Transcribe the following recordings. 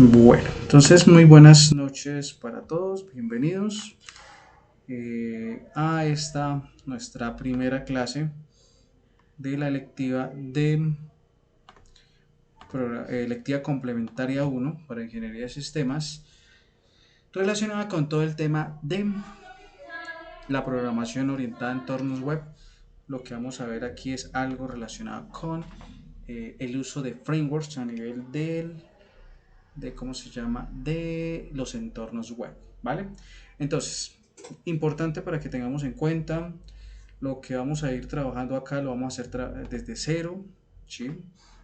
Bueno, entonces muy buenas noches para todos, bienvenidos a esta nuestra primera clase de la electiva complementaria uno para Ingeniería de Sistemas relacionada con todo el tema de la programación orientada a entornos web. Lo que vamos a ver aquí es algo relacionado con el uso de frameworks a nivel de cómo se llama, de los entornos web, ¿vale? Entonces, importante para que tengamos en cuenta lo que vamos a ir trabajando acá, lo vamos a hacer desde cero, ¿sí?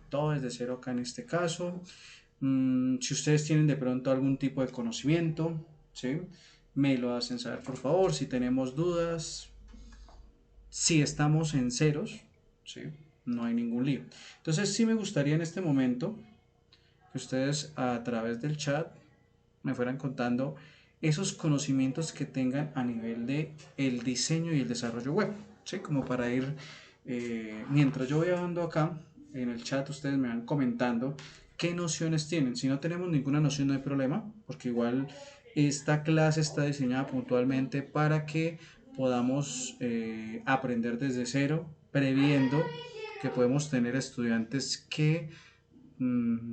Todo desde cero acá en este caso. Si ustedes tienen de pronto algún tipo de conocimiento, ¿sí? Me lo hacen saber por favor. Si tenemos dudas, si estamos en ceros, ¿sí? No hay ningún lío. Entonces sí me gustaría en este momento que ustedes a través del chat me fueran contando esos conocimientos que tengan a nivel de el diseño y el desarrollo web, ¿sí? Como para ir, mientras yo voy hablando acá en el chat, ustedes me van comentando qué nociones tienen. Si no tenemos ninguna noción no hay problema, porque igual esta clase está diseñada puntualmente para que podamos aprender desde cero, previendo que podemos tener estudiantes que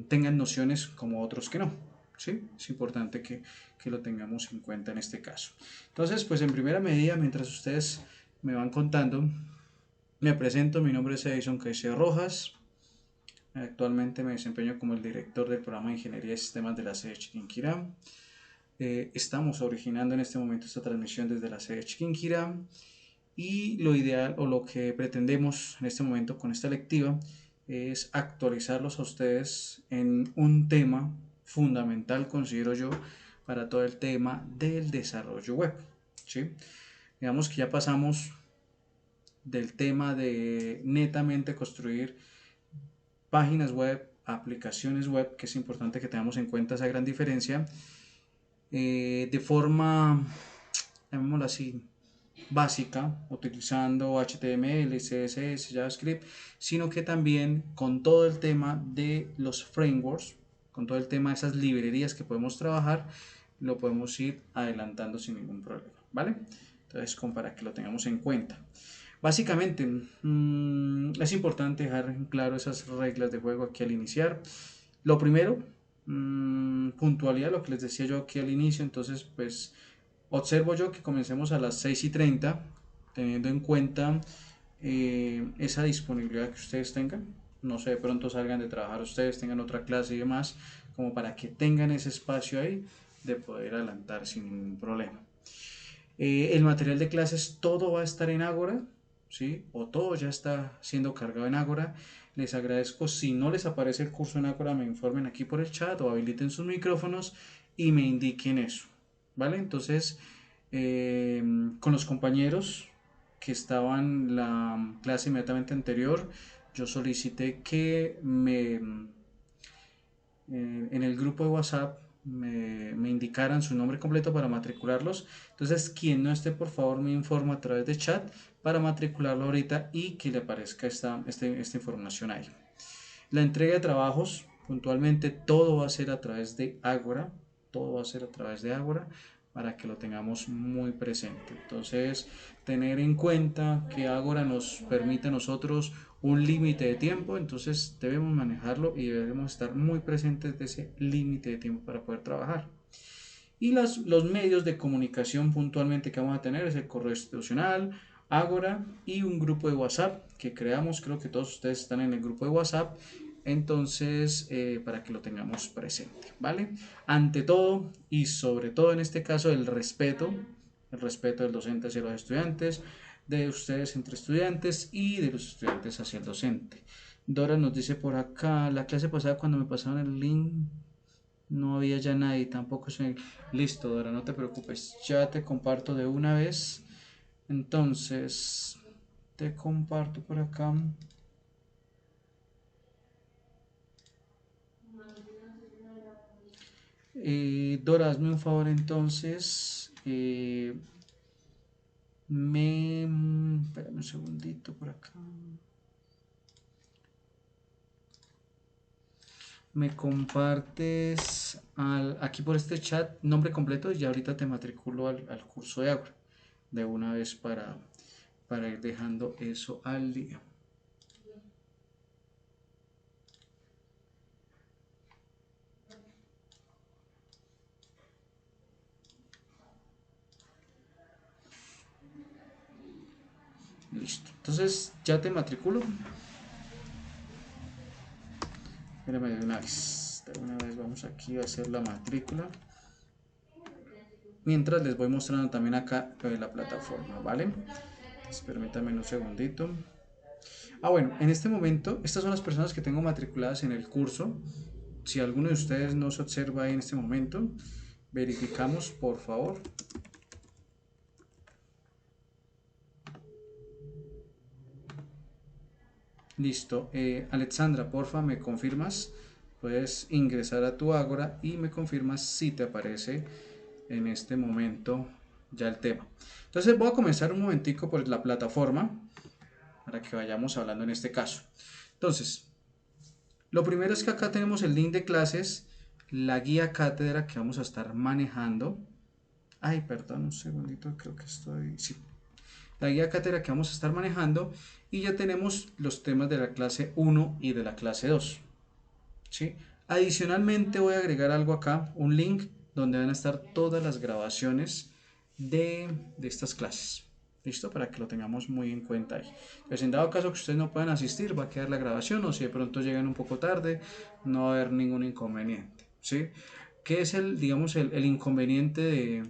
tengan nociones como otros que no. ¿Sí? Es importante que lo tengamos en cuenta en este caso. Entonces, pues en primera medida, mientras ustedes me van contando, me presento, mi nombre es Edison Caicedo Rojas, actualmente me desempeño como el director del programa de Ingeniería de Sistemas de la sede de Chiquinquirá. Estamos originando en este momento esta transmisión desde la sede de Chiquinquirá y lo ideal o lo que pretendemos en este momento con esta lectiva es actualizarlos a ustedes en un tema fundamental, considero yo, para todo el tema del desarrollo web. ¿Sí? Digamos que ya pasamos del tema de netamente construir páginas web, aplicaciones web, que es importante que tengamos en cuenta esa gran diferencia, de forma, llamémoslo así, básica, utilizando HTML, CSS, JavaScript, sino que también con todo el tema de los frameworks, con todo el tema de esas librerías que podemos trabajar, lo podemos ir adelantando sin ningún problema, ¿vale? Entonces, como para que lo tengamos en cuenta. Básicamente, es importante dejar en claro esas reglas de juego aquí al iniciar. Lo primero, puntualidad, lo que les decía yo aquí al inicio, entonces pues observo yo que comencemos a las 6:30, teniendo en cuenta esa disponibilidad que ustedes tengan. No sé, de pronto salgan de trabajar ustedes, tengan otra clase y demás, como para que tengan ese espacio ahí de poder adelantar sin ningún problema. El material de clases todo va a estar en Agora, ¿sí? O todo ya está siendo cargado en Agora. Les agradezco si no les aparece el curso en Agora, me informen aquí por el chat o habiliten sus micrófonos y me indiquen eso, ¿vale? Entonces, con los compañeros que estaban la clase inmediatamente anterior, yo solicité que en el grupo de WhatsApp me indicaran su nombre completo para matricularlos. Entonces, quien no esté, por favor, me informa a través de chat para matricularlo ahorita y que le aparezca esta información ahí. La entrega de trabajos, puntualmente, todo va a ser a través de Agora. Todo va a ser a través de Agora para que lo tengamos muy presente. Entonces, tener en cuenta que Agora nos permite a nosotros un límite de tiempo, entonces debemos manejarlo y debemos estar muy presentes de ese límite de tiempo para poder trabajar. Y los medios de comunicación puntualmente que vamos a tener es el correo institucional, Agora y un grupo de WhatsApp que creamos, creo que todos ustedes están en el grupo de WhatsApp, entonces para que lo tengamos presente, ¿vale? Ante todo y sobre todo en este caso el respeto del docente hacia los estudiantes, de ustedes entre estudiantes y de los estudiantes hacia el docente. Dora nos dice por acá, la clase pasada cuando me pasaron el link no había ya nadie, tampoco se... Listo, Dora, no te preocupes, ya te comparto de una vez. Entonces, te comparto por acá. Dora, hazme un favor entonces. Espérame un segundito por acá. me compartes aquí por este chat nombre completo y ya ahorita te matriculo al curso de Agora de una vez para ir dejando eso al día. Listo. Entonces ya te matriculo. Espérame de una vez. De una vez vamos aquí a hacer la matrícula. Mientras les voy mostrando también acá lo de la plataforma, ¿vale? Pues permítanme un segundito. Bueno, en este momento, estas son las personas que tengo matriculadas en el curso. Si alguno de ustedes no se observa ahí en este momento, verificamos, por favor. Listo. Alexandra, porfa, me confirmas. Puedes ingresar a tu Ágora y me confirmas si te aparece en este momento ya el tema. Entonces voy a comenzar un momentico por la plataforma para que vayamos hablando en este caso. Entonces, lo primero es que acá tenemos el link de clases, la guía cátedra que vamos a estar manejando. Ay, perdón, un segundito, creo que estoy... Sí. La guía cátedra que vamos a estar manejando y ya tenemos los temas de la clase 1 y de la clase 2. ¿Sí? Adicionalmente voy a agregar algo acá, un link donde van a estar todas las grabaciones de estas clases. ¿Listo? Para que lo tengamos muy en cuenta ahí. Pues en dado caso que ustedes no puedan asistir, va a quedar la grabación o si de pronto llegan un poco tarde, no va a haber ningún inconveniente. ¿Sí? ¿Qué es digamos, el inconveniente de,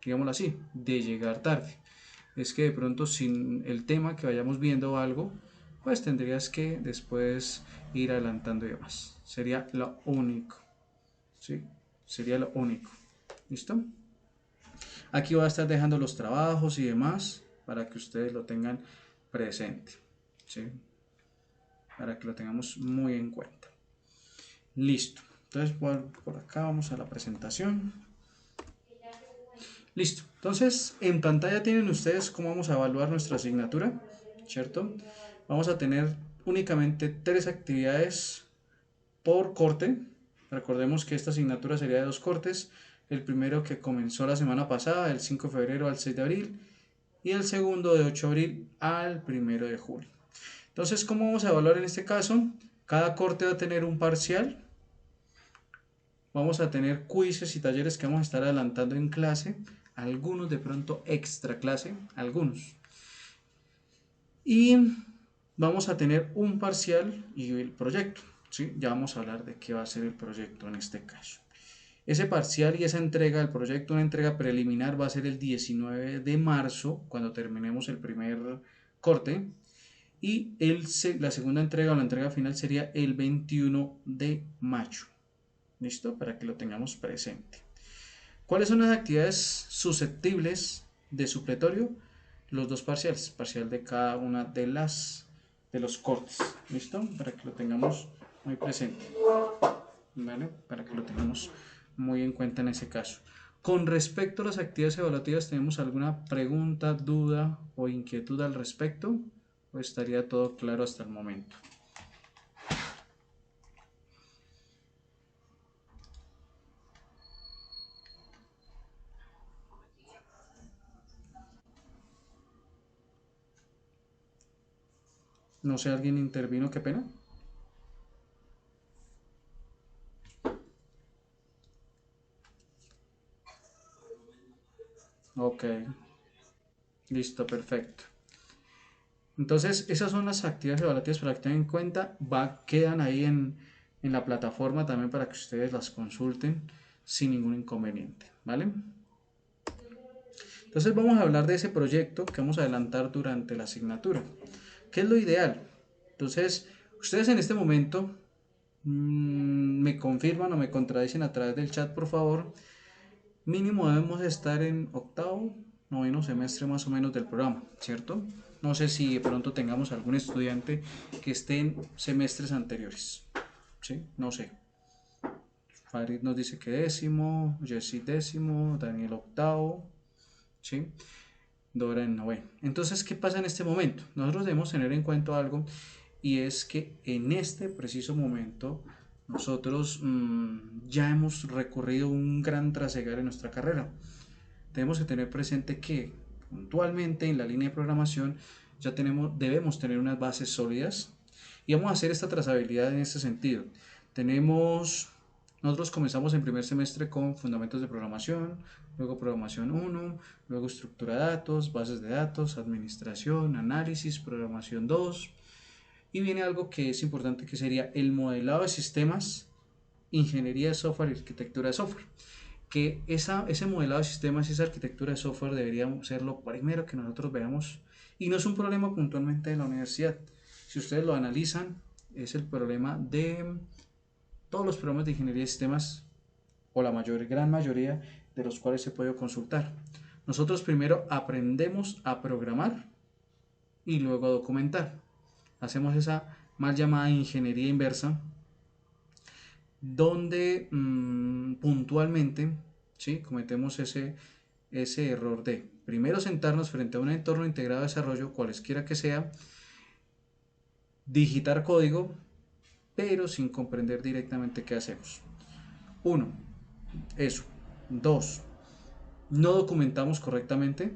digámoslo así, de llegar tarde? Es que de pronto sin el tema que vayamos viendo o algo, pues tendrías que después ir adelantando y demás. Sería lo único. ¿Sí? Sería lo único. ¿Listo? Aquí voy a estar dejando los trabajos y demás para que ustedes lo tengan presente. ¿Sí? Para que lo tengamos muy en cuenta. Listo. Entonces por acá vamos a la presentación. Listo. Entonces en pantalla tienen ustedes cómo vamos a evaluar nuestra asignatura. ¿Cierto? Vamos a tener únicamente 3 actividades por corte. Recordemos que esta asignatura sería de 2 cortes. El primero que comenzó la semana pasada, del 5 de febrero al 6 de abril, y el segundo de 8 de abril al 1 de julio. Entonces, ¿cómo vamos a evaluar en este caso? Cada corte va a tener un parcial. Vamos a tener quizzes y talleres que vamos a estar adelantando en clase. Algunos de pronto extra clase, algunos. Y vamos a tener un parcial y el proyecto. ¿Sí? Ya vamos a hablar de qué va a ser el proyecto en este caso. Ese parcial y esa entrega del proyecto, una entrega preliminar, va a ser el 19 de marzo, cuando terminemos el primer corte. Y la segunda entrega o la entrega final sería el 21 de mayo. ¿Listo? Para que lo tengamos presente. ¿Cuáles son las actividades susceptibles de supletorio? Los 2 parciales, parcial de cada una de los cortes. ¿Listo? Para que lo tengamos muy presente. ¿Vale? Para que lo tengamos muy en cuenta en ese caso. Con respecto a las actividades evaluativas, ¿tenemos alguna pregunta, duda o inquietud al respecto? ¿O estaría todo claro hasta el momento? No sé, ¿alguien intervino? Qué pena. Ok, listo, perfecto. Entonces, esas son las actividades evaluativas para que tengan en cuenta. Quedan ahí en la plataforma también para que ustedes las consulten sin ningún inconveniente, ¿vale? Entonces vamos a hablar de ese proyecto que vamos a adelantar durante la asignatura. ¿Qué es lo ideal? Entonces, ustedes en este momento me confirman o me contradicen a través del chat, por favor. Mínimo debemos estar en octavo, noveno semestre más o menos del programa, ¿cierto? No sé si de pronto tengamos algún estudiante que esté en semestres anteriores, ¿sí? No sé. Farid nos dice que décimo, Jessy décimo, Daniel octavo, ¿sí? Dora en noveno. Entonces, ¿qué pasa en este momento? Nosotros debemos tener en cuenta algo y es que en este preciso momento nosotros ya hemos recorrido un gran trasegar en nuestra carrera. Tenemos que tener presente que puntualmente en la línea de programación debemos tener unas bases sólidas y vamos a hacer esta trazabilidad en este sentido. Nosotros comenzamos en primer semestre con fundamentos de programación, luego programación 1, luego estructura de datos, bases de datos, administración, análisis, programación 2, y viene algo que es importante que sería el modelado de sistemas, ingeniería de software y arquitectura de software. Que ese modelado de sistemas y esa arquitectura de software debería ser lo primero que nosotros veamos, y no es un problema puntualmente de la universidad. Si ustedes lo analizan, es el problema de todos los programas de ingeniería de sistemas, o la gran mayoría de los cuales se puede consultar. Nosotros primero aprendemos a programar y luego a documentar. Hacemos esa mal llamada ingeniería inversa, donde puntualmente, ¿sí?, cometemos ese error de primero sentarnos frente a un entorno integrado de desarrollo, cualesquiera que sea, digitar código, pero sin comprender directamente qué hacemos. Uno, eso. Dos, no documentamos correctamente.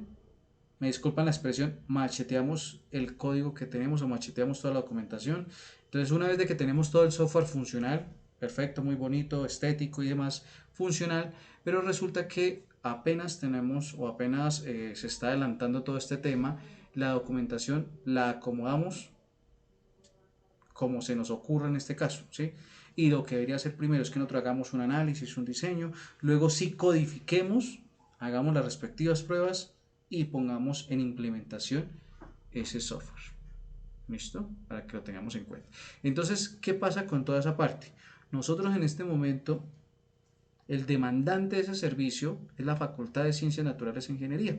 Me disculpan la expresión, macheteamos el código que tenemos o macheteamos toda la documentación. Entonces, una vez de que tenemos todo el software funcional, perfecto, muy bonito, estético y demás, funcional, pero resulta que apenas tenemos o apenas se está adelantando todo este tema, la documentación la acomodamos como se nos ocurra en este caso, ¿sí? Y lo que debería hacer primero es que nosotros hagamos un análisis, un diseño, luego sí codifiquemos, hagamos las respectivas pruebas y pongamos en implementación ese software. ¿Listo? Para que lo tengamos en cuenta. Entonces, ¿qué pasa con toda esa parte? Nosotros en este momento, el demandante de ese servicio es la Facultad de Ciencias Naturales e Ingeniería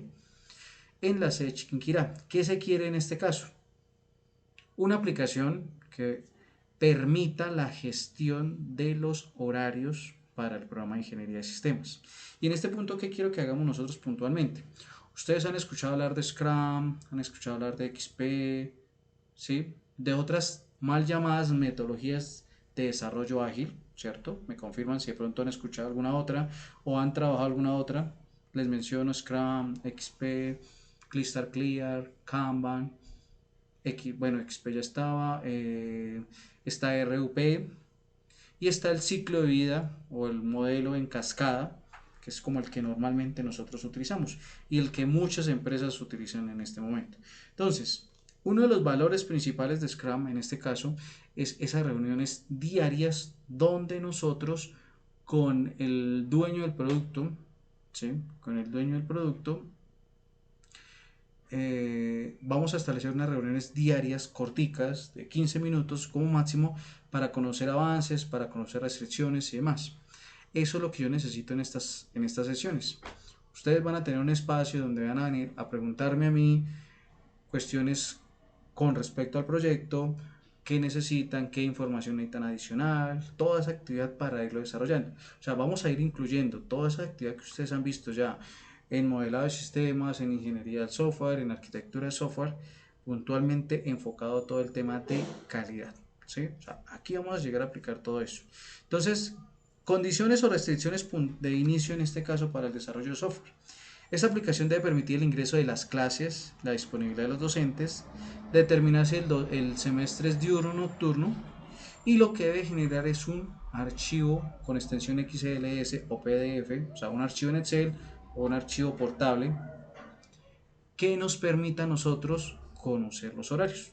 en la sede Chiquinquirá. ¿Qué se quiere en este caso? Una aplicación que permita la gestión de los horarios para el programa de ingeniería de sistemas. Y en este punto, ¿qué quiero que hagamos nosotros puntualmente? Ustedes han escuchado hablar de Scrum, han escuchado hablar de XP, ¿sí?, de otras mal llamadas metodologías de desarrollo ágil, ¿cierto? Me confirman si de pronto han escuchado alguna otra o han trabajado alguna otra. Les menciono Scrum, XP, Clistar Clear, Kanban. Bueno, XP ya estaba, está RUP, y está el ciclo de vida o el modelo en cascada, que es como el que normalmente nosotros utilizamos y el que muchas empresas utilizan en este momento. Entonces, uno de los valores principales de Scrum en este caso es esas reuniones diarias donde nosotros con el dueño del producto, ¿sí?, con el dueño del producto, vamos a establecer unas reuniones diarias corticas de 15 minutos como máximo para conocer avances, para conocer restricciones y demás. Eso es lo que yo necesito en estas sesiones. Ustedes van a tener un espacio donde van a venir a preguntarme a mí cuestiones con respecto al proyecto, qué necesitan, qué información necesitan adicional, toda esa actividad para irlo desarrollando. O sea, vamos a ir incluyendo toda esa actividad que ustedes han visto ya en modelado de sistemas, en ingeniería del software, en arquitectura de software, puntualmente enfocado a todo el tema de calidad, ¿sí? O sea, aquí vamos a llegar a aplicar todo eso. Entonces, condiciones o restricciones de inicio en este caso para el desarrollo de software. Esta aplicación debe permitir el ingreso de las clases, la disponibilidad de los docentes, determinar si el semestre es diurno o nocturno, y lo que debe generar es un archivo con extensión XLS o PDF, o sea, un archivo en Excel o un archivo portable que nos permita a nosotros conocer los horarios.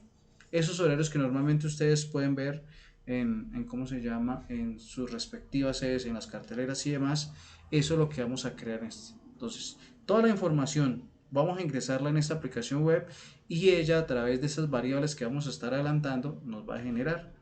Esos horarios que normalmente ustedes pueden ver en cómo se llama, en sus respectivas sedes, en las carteleras y demás, eso es lo que vamos a crear. Entonces, toda la información vamos a ingresarla en esta aplicación web y ella, a través de esas variables que vamos a estar adelantando, nos va a generar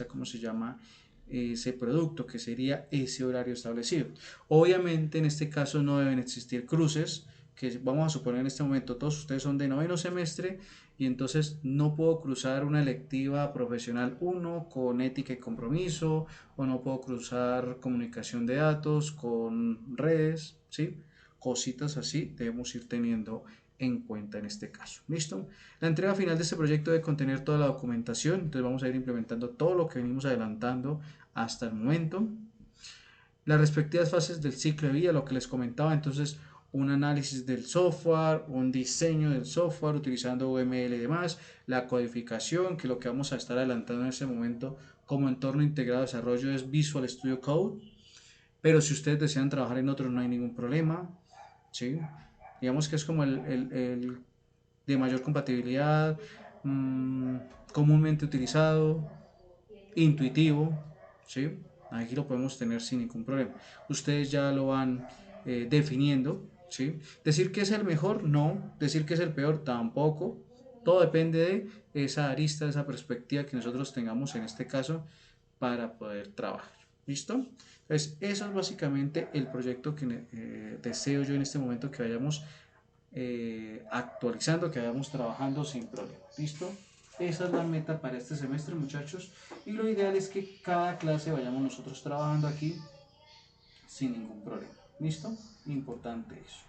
¿cómo se llama?, ese producto, que sería ese horario establecido. Obviamente en este caso no deben existir cruces, que vamos a suponer en este momento todos ustedes son de noveno semestre y entonces no puedo cruzar una electiva profesional 1 con ética y compromiso, o no puedo cruzar comunicación de datos con redes, ¿sí? Cositas así debemos ir teniendo en cuenta en este caso. ¿Listo? La entrega final de este proyecto debe contener toda la documentación, entonces vamos a ir implementando todo lo que venimos adelantando hasta el momento. Las respectivas fases del ciclo de vida, lo que les comentaba, entonces un análisis del software, un diseño del software utilizando UML y demás, la codificación, que lo que vamos a estar adelantando en este momento como entorno integrado de desarrollo es Visual Studio Code, pero si ustedes desean trabajar en otro no hay ningún problema, ¿sí? Digamos que es como el de mayor compatibilidad, mmm, comúnmente utilizado, intuitivo, ¿sí? Aquí lo podemos tener sin ningún problema. Ustedes ya lo van definiendo, ¿sí? Decir que es el mejor, no. Decir que es el peor, tampoco. Todo depende de esa arista, de esa perspectiva que nosotros tengamos en este caso para poder trabajar. ¿Listo? Entonces, eso es básicamente el proyecto que deseo yo en este momento que vayamos actualizando, que vayamos trabajando sin problema. ¿Listo? Esa es la meta para este semestre, muchachos. Y lo ideal es que cada clase vayamos nosotros trabajando aquí sin ningún problema. ¿Listo? Importante eso.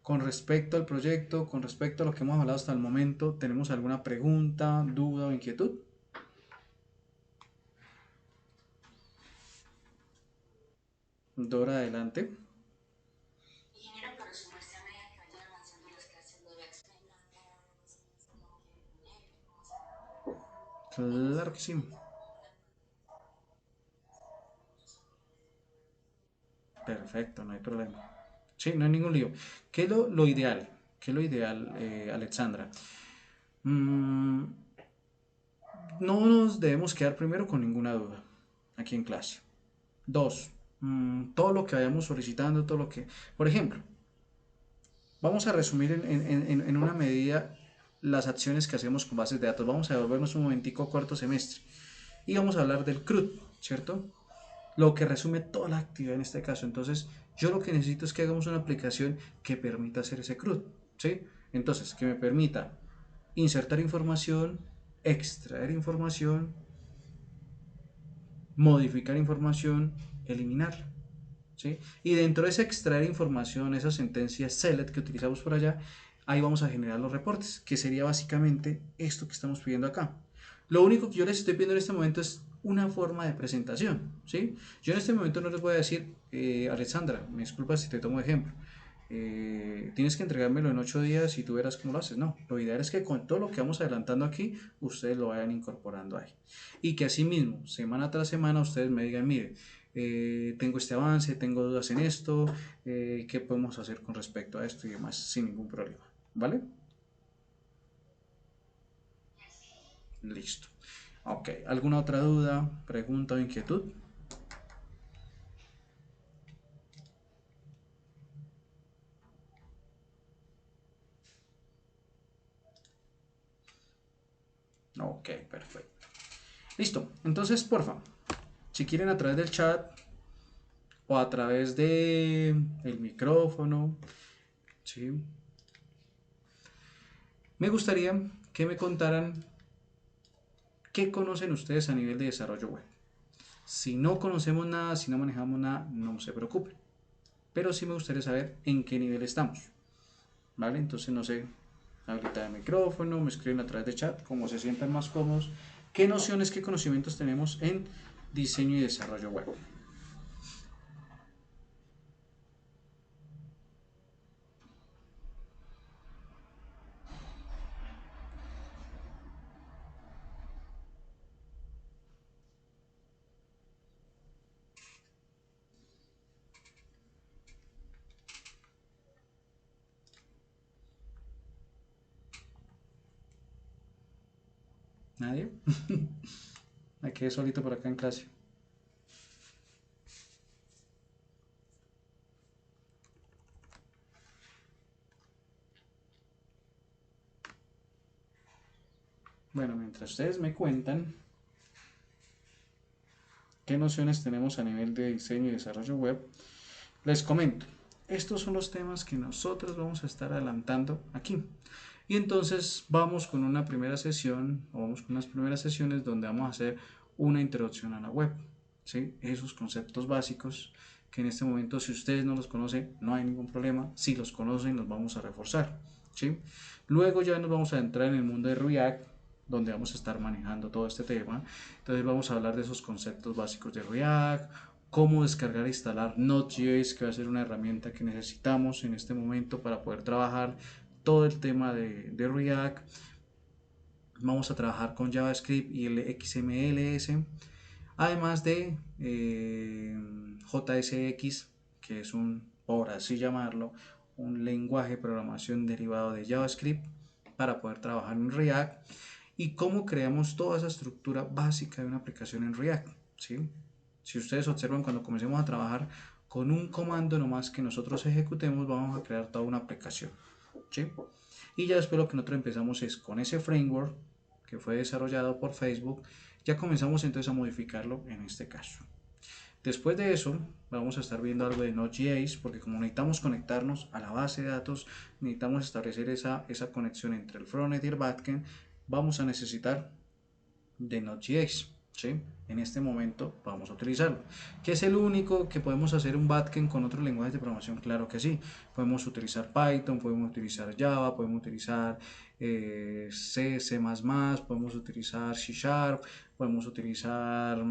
Con respecto al proyecto, con respecto a lo que hemos hablado hasta el momento, ¿tenemos alguna pregunta, duda o inquietud? Dora, adelante. Claro que sí. Perfecto, no hay problema. Sí, no hay ningún lío. ¿Qué es lo ideal? ¿Qué es lo ideal, Alexandra? Mm, no nos debemos quedar primero con ninguna duda aquí en clase. Dos, todo lo que vayamos solicitando, todo lo que... Por ejemplo, vamos a resumir en una medida las acciones que hacemos con bases de datos. Vamos a devolvernos un momentico a cuarto semestre y vamos a hablar del CRUD, ¿cierto? Lo que resume toda la actividad en este caso. Entonces, yo lo que necesito es que hagamos una aplicación que permita hacer ese CRUD, ¿sí? Entonces, que me permita insertar información, extraer información, modificar información, eliminarla, ¿sí? Y dentro de esa extraer información, esa sentencia select que utilizamos por allá, ahí vamos a generar los reportes, que sería básicamente esto que estamos pidiendo acá. Lo único que yo les estoy pidiendo en este momento es una forma de presentación, ¿sí? Yo en este momento no les voy a decir, Alexandra, me disculpas si te tomo ejemplo, tienes que entregármelo en 8 días y tú verás cómo lo haces. No, lo ideal es que con todo lo que vamos adelantando aquí, ustedes lo vayan incorporando ahí. Y que así mismo, semana tras semana, ustedes me digan, mire, tengo este avance, tengo dudas en esto, qué podemos hacer con respecto a esto y demás, sin ningún problema. ¿Vale? Listo. Ok, ¿alguna otra duda, pregunta o inquietud? Ok, perfecto. Listo, entonces, porfa, si quieren a través del chat o a través de el micrófono, ¿sí? Me gustaría que me contaran qué conocen ustedes a nivel de desarrollo web. Si no conocemos nada, si no manejamos nada, no se preocupen. Pero sí me gustaría saber en qué nivel estamos. ¿Vale? Entonces, no sé, habilitar el micrófono, me escriben a través de chat, como se sientan más cómodos. ¿Qué nociones, qué conocimientos tenemos en diseño y desarrollo web? ¿Nadie? Me quedé solito por acá en clase. Bueno, mientras ustedes me cuentan qué nociones tenemos a nivel de diseño y desarrollo web, les comento. Estos son los temas que nosotros vamos a estar adelantando aquí. Y entonces vamos con una primera sesión, o vamos con unas primeras sesiones donde vamos a hacer una introducción a la web, ¿sí? Esos conceptos básicos que en este momento, si ustedes no los conocen, no hay ningún problema. Si los conocen, los vamos a reforzar, ¿sí? Luego ya nos vamos a entrar en el mundo de React, donde vamos a estar manejando todo este tema. Entonces vamos a hablar de esos conceptos básicos de React, cómo descargar e instalar Node.js, que va a ser una herramienta que necesitamos en este momento para poder trabajar todo el tema de React. Vamos a trabajar con JavaScript y el XMLS, además de JSX, que es un, por así llamarlo, un lenguaje de programación derivado de JavaScript para poder trabajar en React, y cómo creamos toda esa estructura básica de una aplicación en React, ¿sí? Si ustedes observan, cuando comencemos a trabajar con un comando nomás que nosotros ejecutemos, vamos a crear toda una aplicación, ¿sí? Y ya después lo que nosotros empezamos es con ese framework que fue desarrollado por Facebook, ya comenzamos entonces a modificarlo en este caso. Después de eso vamos a estar viendo algo de Node.js, porque como necesitamos conectarnos a la base de datos, necesitamos establecer esa conexión entre el frontend y el backend, vamos a necesitar de Node.js, ¿sí? En este momento vamos a utilizarlo. ¿Que es el único que podemos hacer un backend con otros lenguajes de programación? Claro que sí. Podemos utilizar Python, podemos utilizar Java, podemos utilizar C, C++, podemos utilizar C Sharp, podemos utilizar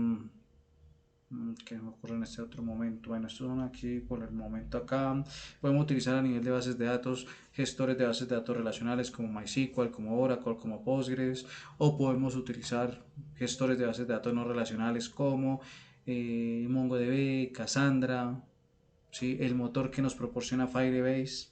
que me ocurre en este otro momento. Bueno, estos son aquí por el momento acá. Podemos utilizar a nivel de bases de datos, gestores de bases de datos relacionales como MySQL, como Oracle, como Postgres, o podemos utilizar gestores de bases de datos no relacionales como MongoDB, Cassandra, ¿sí? El motor que nos proporciona Firebase.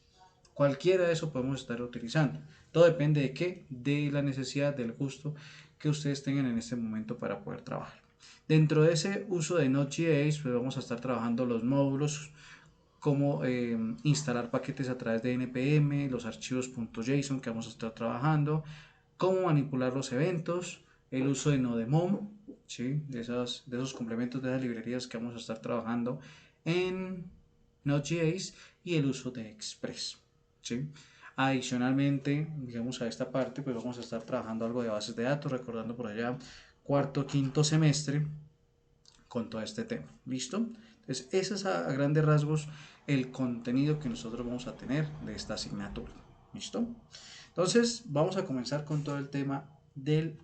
Cualquiera de eso podemos estar utilizando. Todo depende de qué, de la necesidad, del gusto que ustedes tengan en este momento para poder trabajar. Dentro de ese uso de Node.js, pues vamos a estar trabajando los módulos, cómo instalar paquetes a través de npm, los archivos .json que vamos a estar trabajando, cómo manipular los eventos, el uso de Nodemon, ¿sí? de esos complementos, de esas librerías que vamos a estar trabajando en Node.js, y el uso de Express, ¿sí? Adicionalmente, digamos, a esta parte, pues vamos a estar trabajando algo de bases de datos, recordando por allá cuarto, quinto semestre con todo este tema. ¿Listo? Entonces, ese es a grandes rasgos el contenido que nosotros vamos a tener de esta asignatura. ¿Listo? Entonces, vamos a comenzar con todo el tema de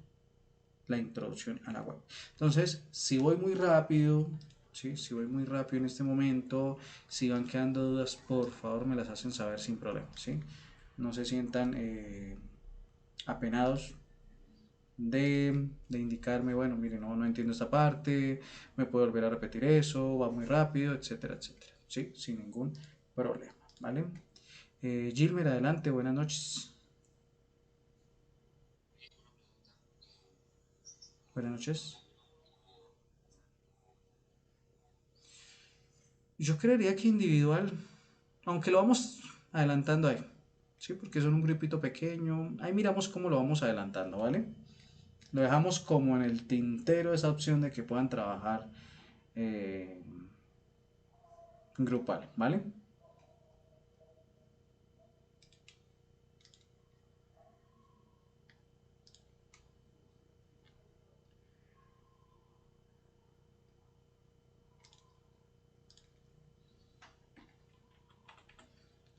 la introducción a la web. Entonces, si voy muy rápido, ¿sí? Si voy muy rápido en este momento, si van quedando dudas, por favor me las hacen saber sin problema, ¿sí? No se sientan apenados de indicarme, bueno, mire, no entiendo esta parte, me puedo volver a repetir eso, va muy rápido, etcétera, etcétera, ¿sí? Sin ningún problema, ¿vale? Gilmer, adelante, buenas noches. Buenas noches. Yo creería que individual, aunque lo vamos adelantando ahí, ¿sí? Porque son un grupito pequeño, ahí miramos cómo lo vamos adelantando, ¿vale? Lo dejamos como en el tintero esa opción de que puedan trabajar eh, grupal, ¿vale?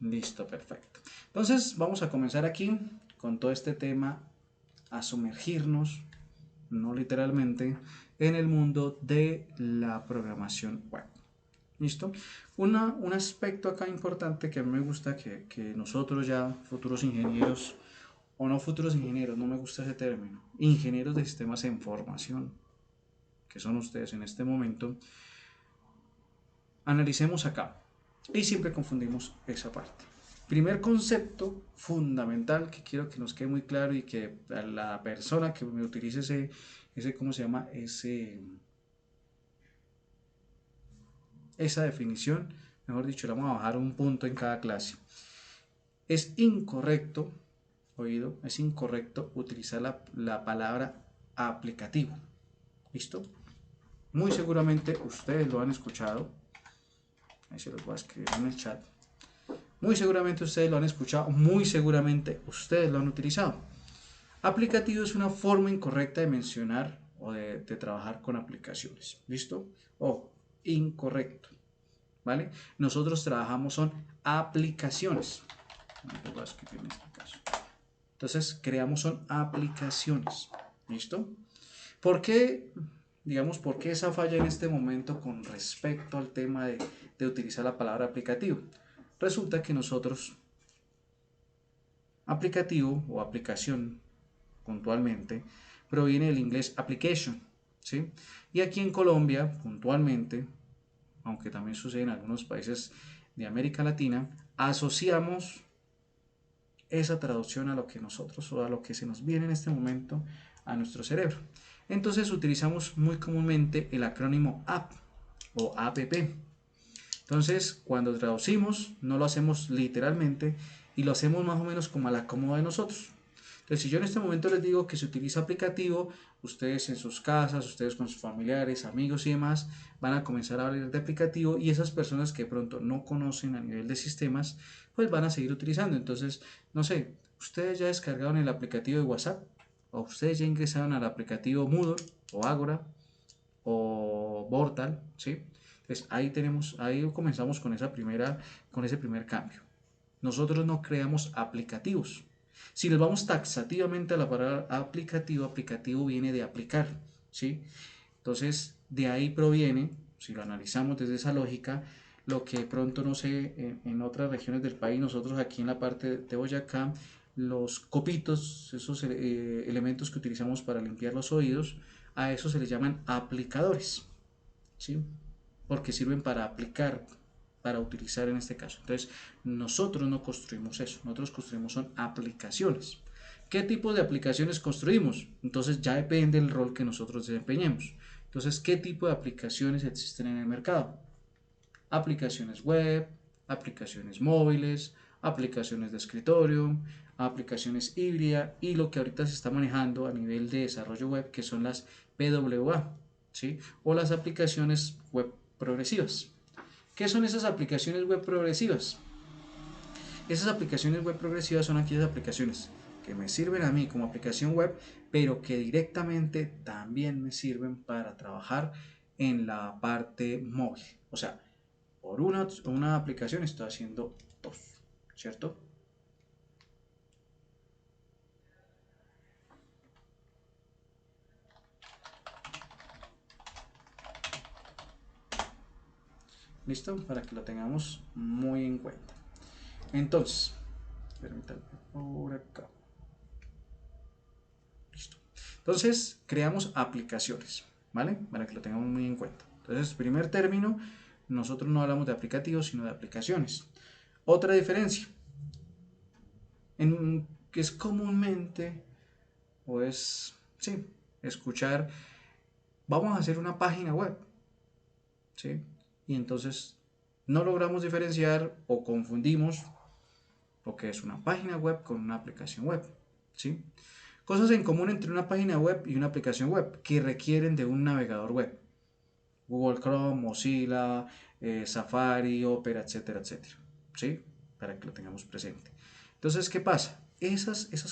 Listo, perfecto. Entonces vamos a comenzar aquí con todo este tema, a sumergirnos, no literalmente, en el mundo de la programación web. ¿Listo? Un aspecto acá importante que a mí me gusta que nosotros ya, futuros ingenieros, o no futuros ingenieros, no me gusta ese término, ingenieros de sistemas de información, que son ustedes en este momento, analicemos acá. Y siempre confundimos esa parte. Primer concepto fundamental que quiero que nos quede muy claro, y que a la persona que me utilice ¿cómo se llama? Esa definición, mejor dicho, le vamos a bajar un punto en cada clase. Es incorrecto, oído, es incorrecto utilizar la palabra aplicativo. ¿Listo? Muy seguramente ustedes lo han escuchado. Ahí se los voy a escribir en el chat. Muy seguramente ustedes lo han escuchado, muy seguramente ustedes lo han utilizado. Aplicativo es una forma incorrecta de mencionar o de trabajar con aplicaciones. ¿Listo? O incorrecto. ¿vale? Nosotros trabajamos son aplicaciones. No voy a escribir en este caso. Entonces, creamos son aplicaciones. ¿Listo? ¿Por qué, digamos, por qué esa falla en este momento con respecto al tema de utilizar la palabra aplicativo? Resulta que nosotros, aplicativo o aplicación puntualmente, proviene del inglés application, ¿sí? Y aquí en Colombia, puntualmente, aunque también sucede en algunos países de América Latina, asociamos esa traducción a lo que nosotros o a lo que se nos viene en este momento a nuestro cerebro. Entonces utilizamos muy comúnmente el acrónimo AP o APP. Entonces, cuando traducimos, no lo hacemos literalmente y lo hacemos más o menos como a la cómoda de nosotros. Entonces, si yo en este momento les digo que se utiliza aplicativo, ustedes en sus casas, ustedes con sus familiares, amigos y demás, van a comenzar a hablar de aplicativo y esas personas que de pronto no conocen a nivel de sistemas, pues van a seguir utilizando. Entonces, no sé, ustedes ya descargaron el aplicativo de WhatsApp o ustedes ya ingresaron al aplicativo Moodle o Agora o Portal, ¿sí? Entonces ahí comenzamos con con ese primer cambio. Nosotros no creamos aplicativos. Si nos vamos taxativamente a la palabra aplicativo, aplicativo viene de aplicar, ¿sí? Entonces, de ahí proviene, si lo analizamos desde esa lógica, lo que de pronto, no sé, en otras regiones del país, nosotros aquí en la parte de Boyacá, los copitos, esos elementos que utilizamos para limpiar los oídos, a eso se les llaman aplicadores, ¿sí? Porque sirven para aplicar, para utilizar en este caso. Entonces, nosotros no construimos eso, nosotros construimos son aplicaciones. ¿Qué tipo de aplicaciones construimos? Entonces ya depende del rol que nosotros desempeñemos. Entonces, ¿qué tipo de aplicaciones existen en el mercado? Aplicaciones web, aplicaciones móviles, aplicaciones de escritorio, aplicaciones híbridas y lo que ahorita se está manejando a nivel de desarrollo web, que son las PWA, ¿sí? O las aplicaciones web progresivas. ¿Qué son esas aplicaciones web progresivas? Esas aplicaciones web progresivas son aquellas aplicaciones que me sirven a mí como aplicación web, pero que directamente también me sirven para trabajar en la parte móvil. O sea, por una aplicación estoy haciendo dos, ¿cierto? ¿Listo? Para que lo tengamos muy en cuenta. Entonces, permítanme por acá. Listo. Entonces, creamos aplicaciones, ¿vale? Para que lo tengamos muy en cuenta. Entonces, primer término, nosotros no hablamos de aplicativos, sino de aplicaciones. Otra diferencia, que es comúnmente, o es, sí, escuchar, vamos a hacer una página web, ¿sí? Y entonces no logramos diferenciar o confundimos lo que es una página web con una aplicación web, ¿sí? Cosas en común entre una página web y una aplicación web que requieren de un navegador web. Google Chrome, Mozilla, Safari, Opera, etcétera, etcétera, ¿sí? Para que lo tengamos presente. Entonces, ¿qué pasa?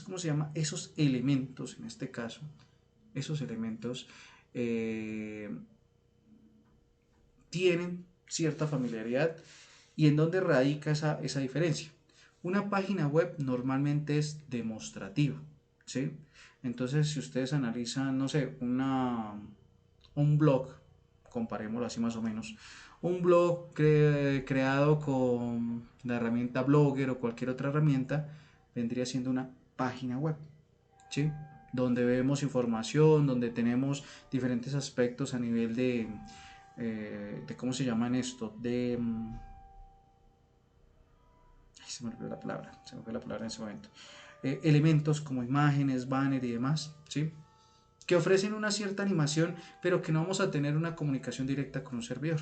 ¿Cómo se llama? Esos elementos, en este caso, esos elementos eh, tienen cierta familiaridad y en dónde radica esa diferencia. Una página web normalmente es demostrativa, ¿sí? Entonces, si ustedes analizan, no sé, un blog, comparémoslo así más o menos, un blog creado con la herramienta Blogger o cualquier otra herramienta, vendría siendo una página web, ¿sí? Donde vemos información, donde tenemos diferentes aspectos a nivel de ¿cómo se llaman esto? Se me olvidó la palabra, se me fue la palabra en ese momento. Elementos como imágenes, banner y demás, ¿sí? Que ofrecen una cierta animación, pero que no vamos a tener una comunicación directa con un servidor.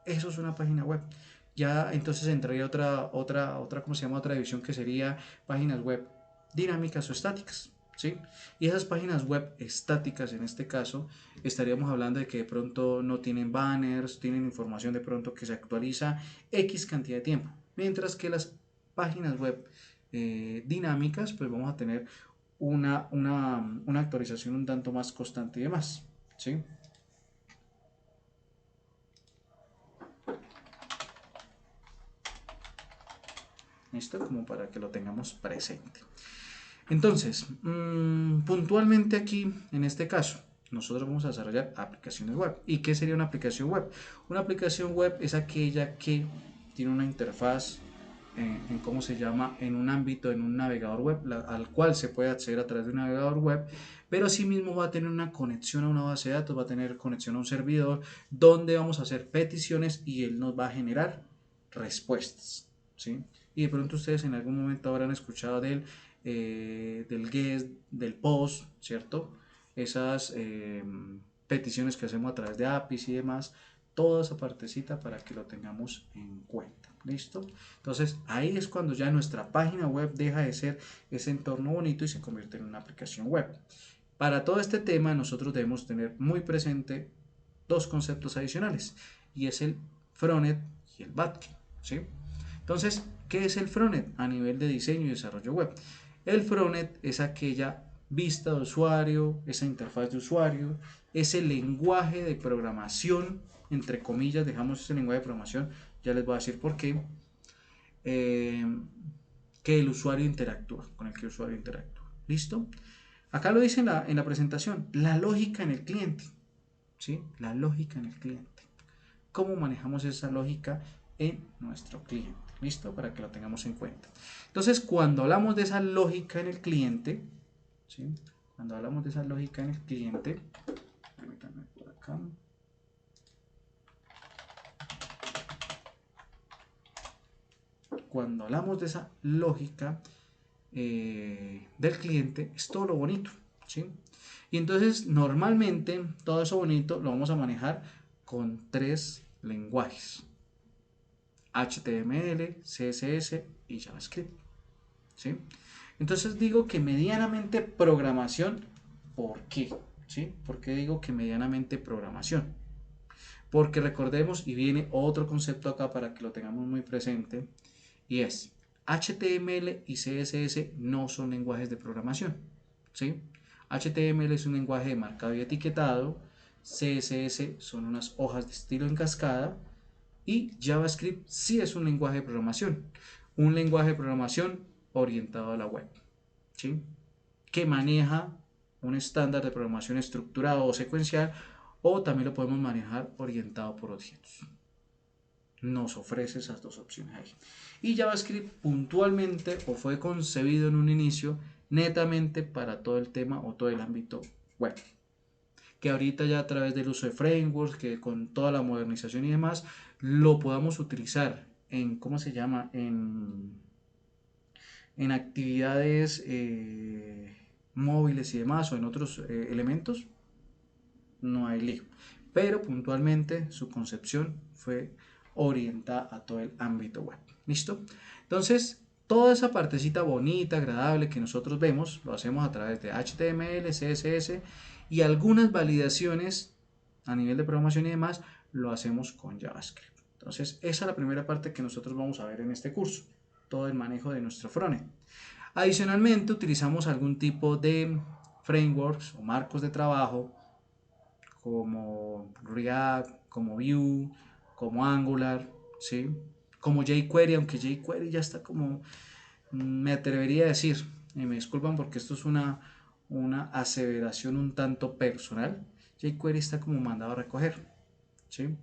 Eso es una página web. Ya entonces entraría ¿cómo se llama? Otra división que sería páginas web dinámicas o estáticas, ¿sí? Y esas páginas web estáticas, en este caso, estaríamos hablando de que de pronto no tienen banners, tienen información de pronto que se actualiza X cantidad de tiempo, mientras que las páginas web dinámicas, pues vamos a tener una actualización un tanto más constante y demás, ¿sí? ¿Listo? Como para que lo tengamos presente. Entonces, puntualmente aquí, en este caso, nosotros vamos a desarrollar aplicaciones web. ¿Y qué sería una aplicación web? Una aplicación web es aquella que tiene una interfaz en cómo se llama, en un ámbito, en un navegador web, al cual se puede acceder a través de un navegador web, pero asimismo va a tener una conexión a una base de datos, va a tener conexión a un servidor, donde vamos a hacer peticiones y él nos va a generar respuestas, ¿sí? Y de pronto ustedes en algún momento habrán escuchado del GET, del POST, ¿cierto? Esas peticiones que hacemos a través de APIs y demás, toda esa partecita para que lo tengamos en cuenta. ¿Listo? Entonces ahí es cuando ya nuestra página web deja de ser ese entorno bonito y se convierte en una aplicación web. Para todo este tema nosotros debemos tener muy presente dos conceptos adicionales y es el frontend y el backend, ¿sí? Entonces, ¿qué es el frontend a nivel de diseño y desarrollo web? El frontend es aquella vista de usuario, esa interfaz de usuario, ese lenguaje de programación, entre comillas, dejamos ese lenguaje de programación, ya les voy a decir por qué, que el usuario interactúa, con el que el usuario interactúa. ¿Listo? Acá lo dice en la presentación, la lógica en el cliente, ¿sí? La lógica en el cliente. ¿Cómo manejamos esa lógica en nuestro cliente? ¿Listo? Para que lo tengamos en cuenta. Entonces, cuando hablamos de esa lógica en el cliente, ¿sí? Cuando hablamos de esa lógica en el cliente, permítanme por acá. Cuando hablamos de esa lógica del cliente, es todo lo bonito, ¿sí? Y entonces, normalmente, todo eso bonito lo vamos a manejar con tres lenguajes: HTML, CSS y JavaScript, ¿sí? Entonces digo que medianamente programación. ¿Por qué? ¿Sí? ¿Por qué digo que medianamente programación? Porque recordemos, y viene otro concepto acá para que lo tengamos muy presente, y es HTML y CSS no son lenguajes de programación, ¿sí? HTML es un lenguaje de marcado y etiquetado, CSS son unas hojas de estilo en cascada, y JavaScript sí es un lenguaje de programación, un lenguaje de programación orientado a la web, ¿sí? Que maneja un estándar de programación estructurado o secuencial, o también lo podemos manejar orientado por objetos. Nos ofrece esas dos opciones ahí. Y JavaScript puntualmente o fue concebido en un inicio netamente para todo el tema o todo el ámbito web, que ahorita ya a través del uso de frameworks, que con toda la modernización y demás, lo podamos utilizar en, ¿cómo se llama? En actividades móviles y demás, o en otros elementos, no hay lío. Pero puntualmente su concepción fue orientada a todo el ámbito web. ¿Listo? Entonces, toda esa partecita bonita, agradable que nosotros vemos, lo hacemos a través de HTML, CSS y algunas validaciones a nivel de programación y demás, lo hacemos con JavaScript. Entonces, esa es la primera parte que nosotros vamos a ver en este curso, todo el manejo de nuestro frontend. Adicionalmente, utilizamos algún tipo de frameworks o marcos de trabajo como React, como Vue, como Angular, ¿sí? Como jQuery, aunque jQuery ya está como, me atrevería a decir, y me disculpan porque esto es una aseveración un tanto personal, jQuery está como mandado a recoger, ¿sí?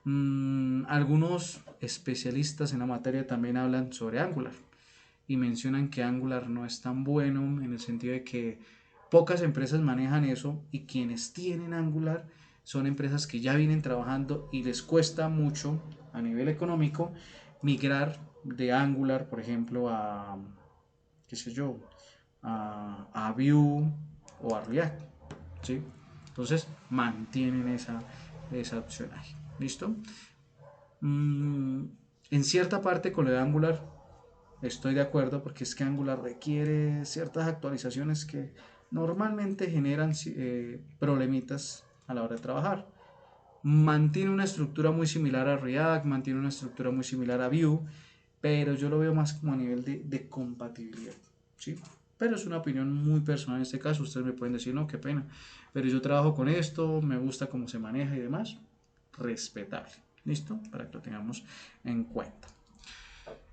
Algunos especialistas en la materia también hablan sobre Angular y mencionan que Angular no es tan bueno en el sentido de que pocas empresas manejan eso, y quienes tienen Angular son empresas que ya vienen trabajando y les cuesta mucho a nivel económico migrar de Angular, por ejemplo, a, qué sé yo, a Vue o a React, ¿sí? Entonces mantienen esa opción ahí. ¿Listo? En cierta parte con lo de Angular estoy de acuerdo, porque es que Angular requiere ciertas actualizaciones que normalmente generan problemitas a la hora de trabajar. Mantiene una estructura muy similar a React, mantiene una estructura muy similar a Vue, pero yo lo veo más como a nivel de compatibilidad, ¿sí? Pero es una opinión muy personal en este caso, ustedes me pueden decir, no, qué pena, pero yo trabajo con esto, me gusta cómo se maneja y demás, respetable, ¿listo? Para que lo tengamos en cuenta.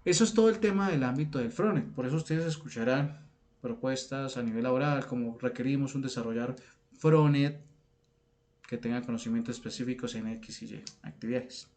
Eso es todo el tema del ámbito del frontend. Por eso ustedes escucharán propuestas a nivel laboral como requerimos un desarrollador frontend que tenga conocimientos específicos en X y Y actividades.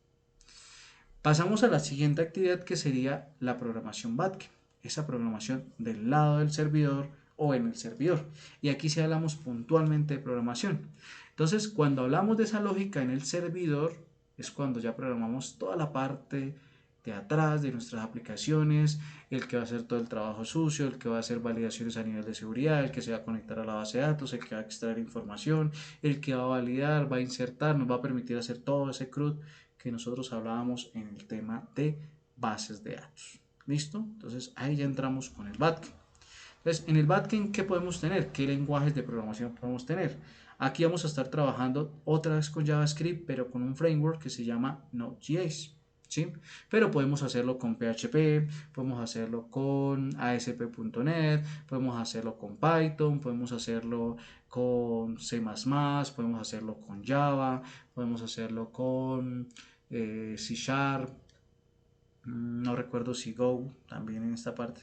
Pasamos a la siguiente actividad que sería la programación backend. Esa programación del lado del servidor o en el servidor. Y aquí sí hablamos puntualmente de programación. Entonces, cuando hablamos de esa lógica en el servidor, es cuando ya programamos toda la parte de atrás de nuestras aplicaciones, el que va a hacer todo el trabajo sucio, el que va a hacer validaciones a nivel de seguridad, el que se va a conectar a la base de datos, el que va a extraer información, el que va a validar, va a insertar, nos va a permitir hacer todo ese CRUD que nosotros hablábamos en el tema de bases de datos. ¿Listo? Entonces ahí ya entramos con el backend. Entonces, en el backend, ¿qué podemos tener? ¿Qué lenguajes de programación podemos tener? Aquí vamos a estar trabajando otra vez con JavaScript, pero con un framework que se llama Node.js. ¿Sí? Pero podemos hacerlo con PHP, podemos hacerlo con ASP.NET, podemos hacerlo con Python, podemos hacerlo con C++, podemos hacerlo con Java, podemos hacerlo con C Sharp, no recuerdo si Go también en esta parte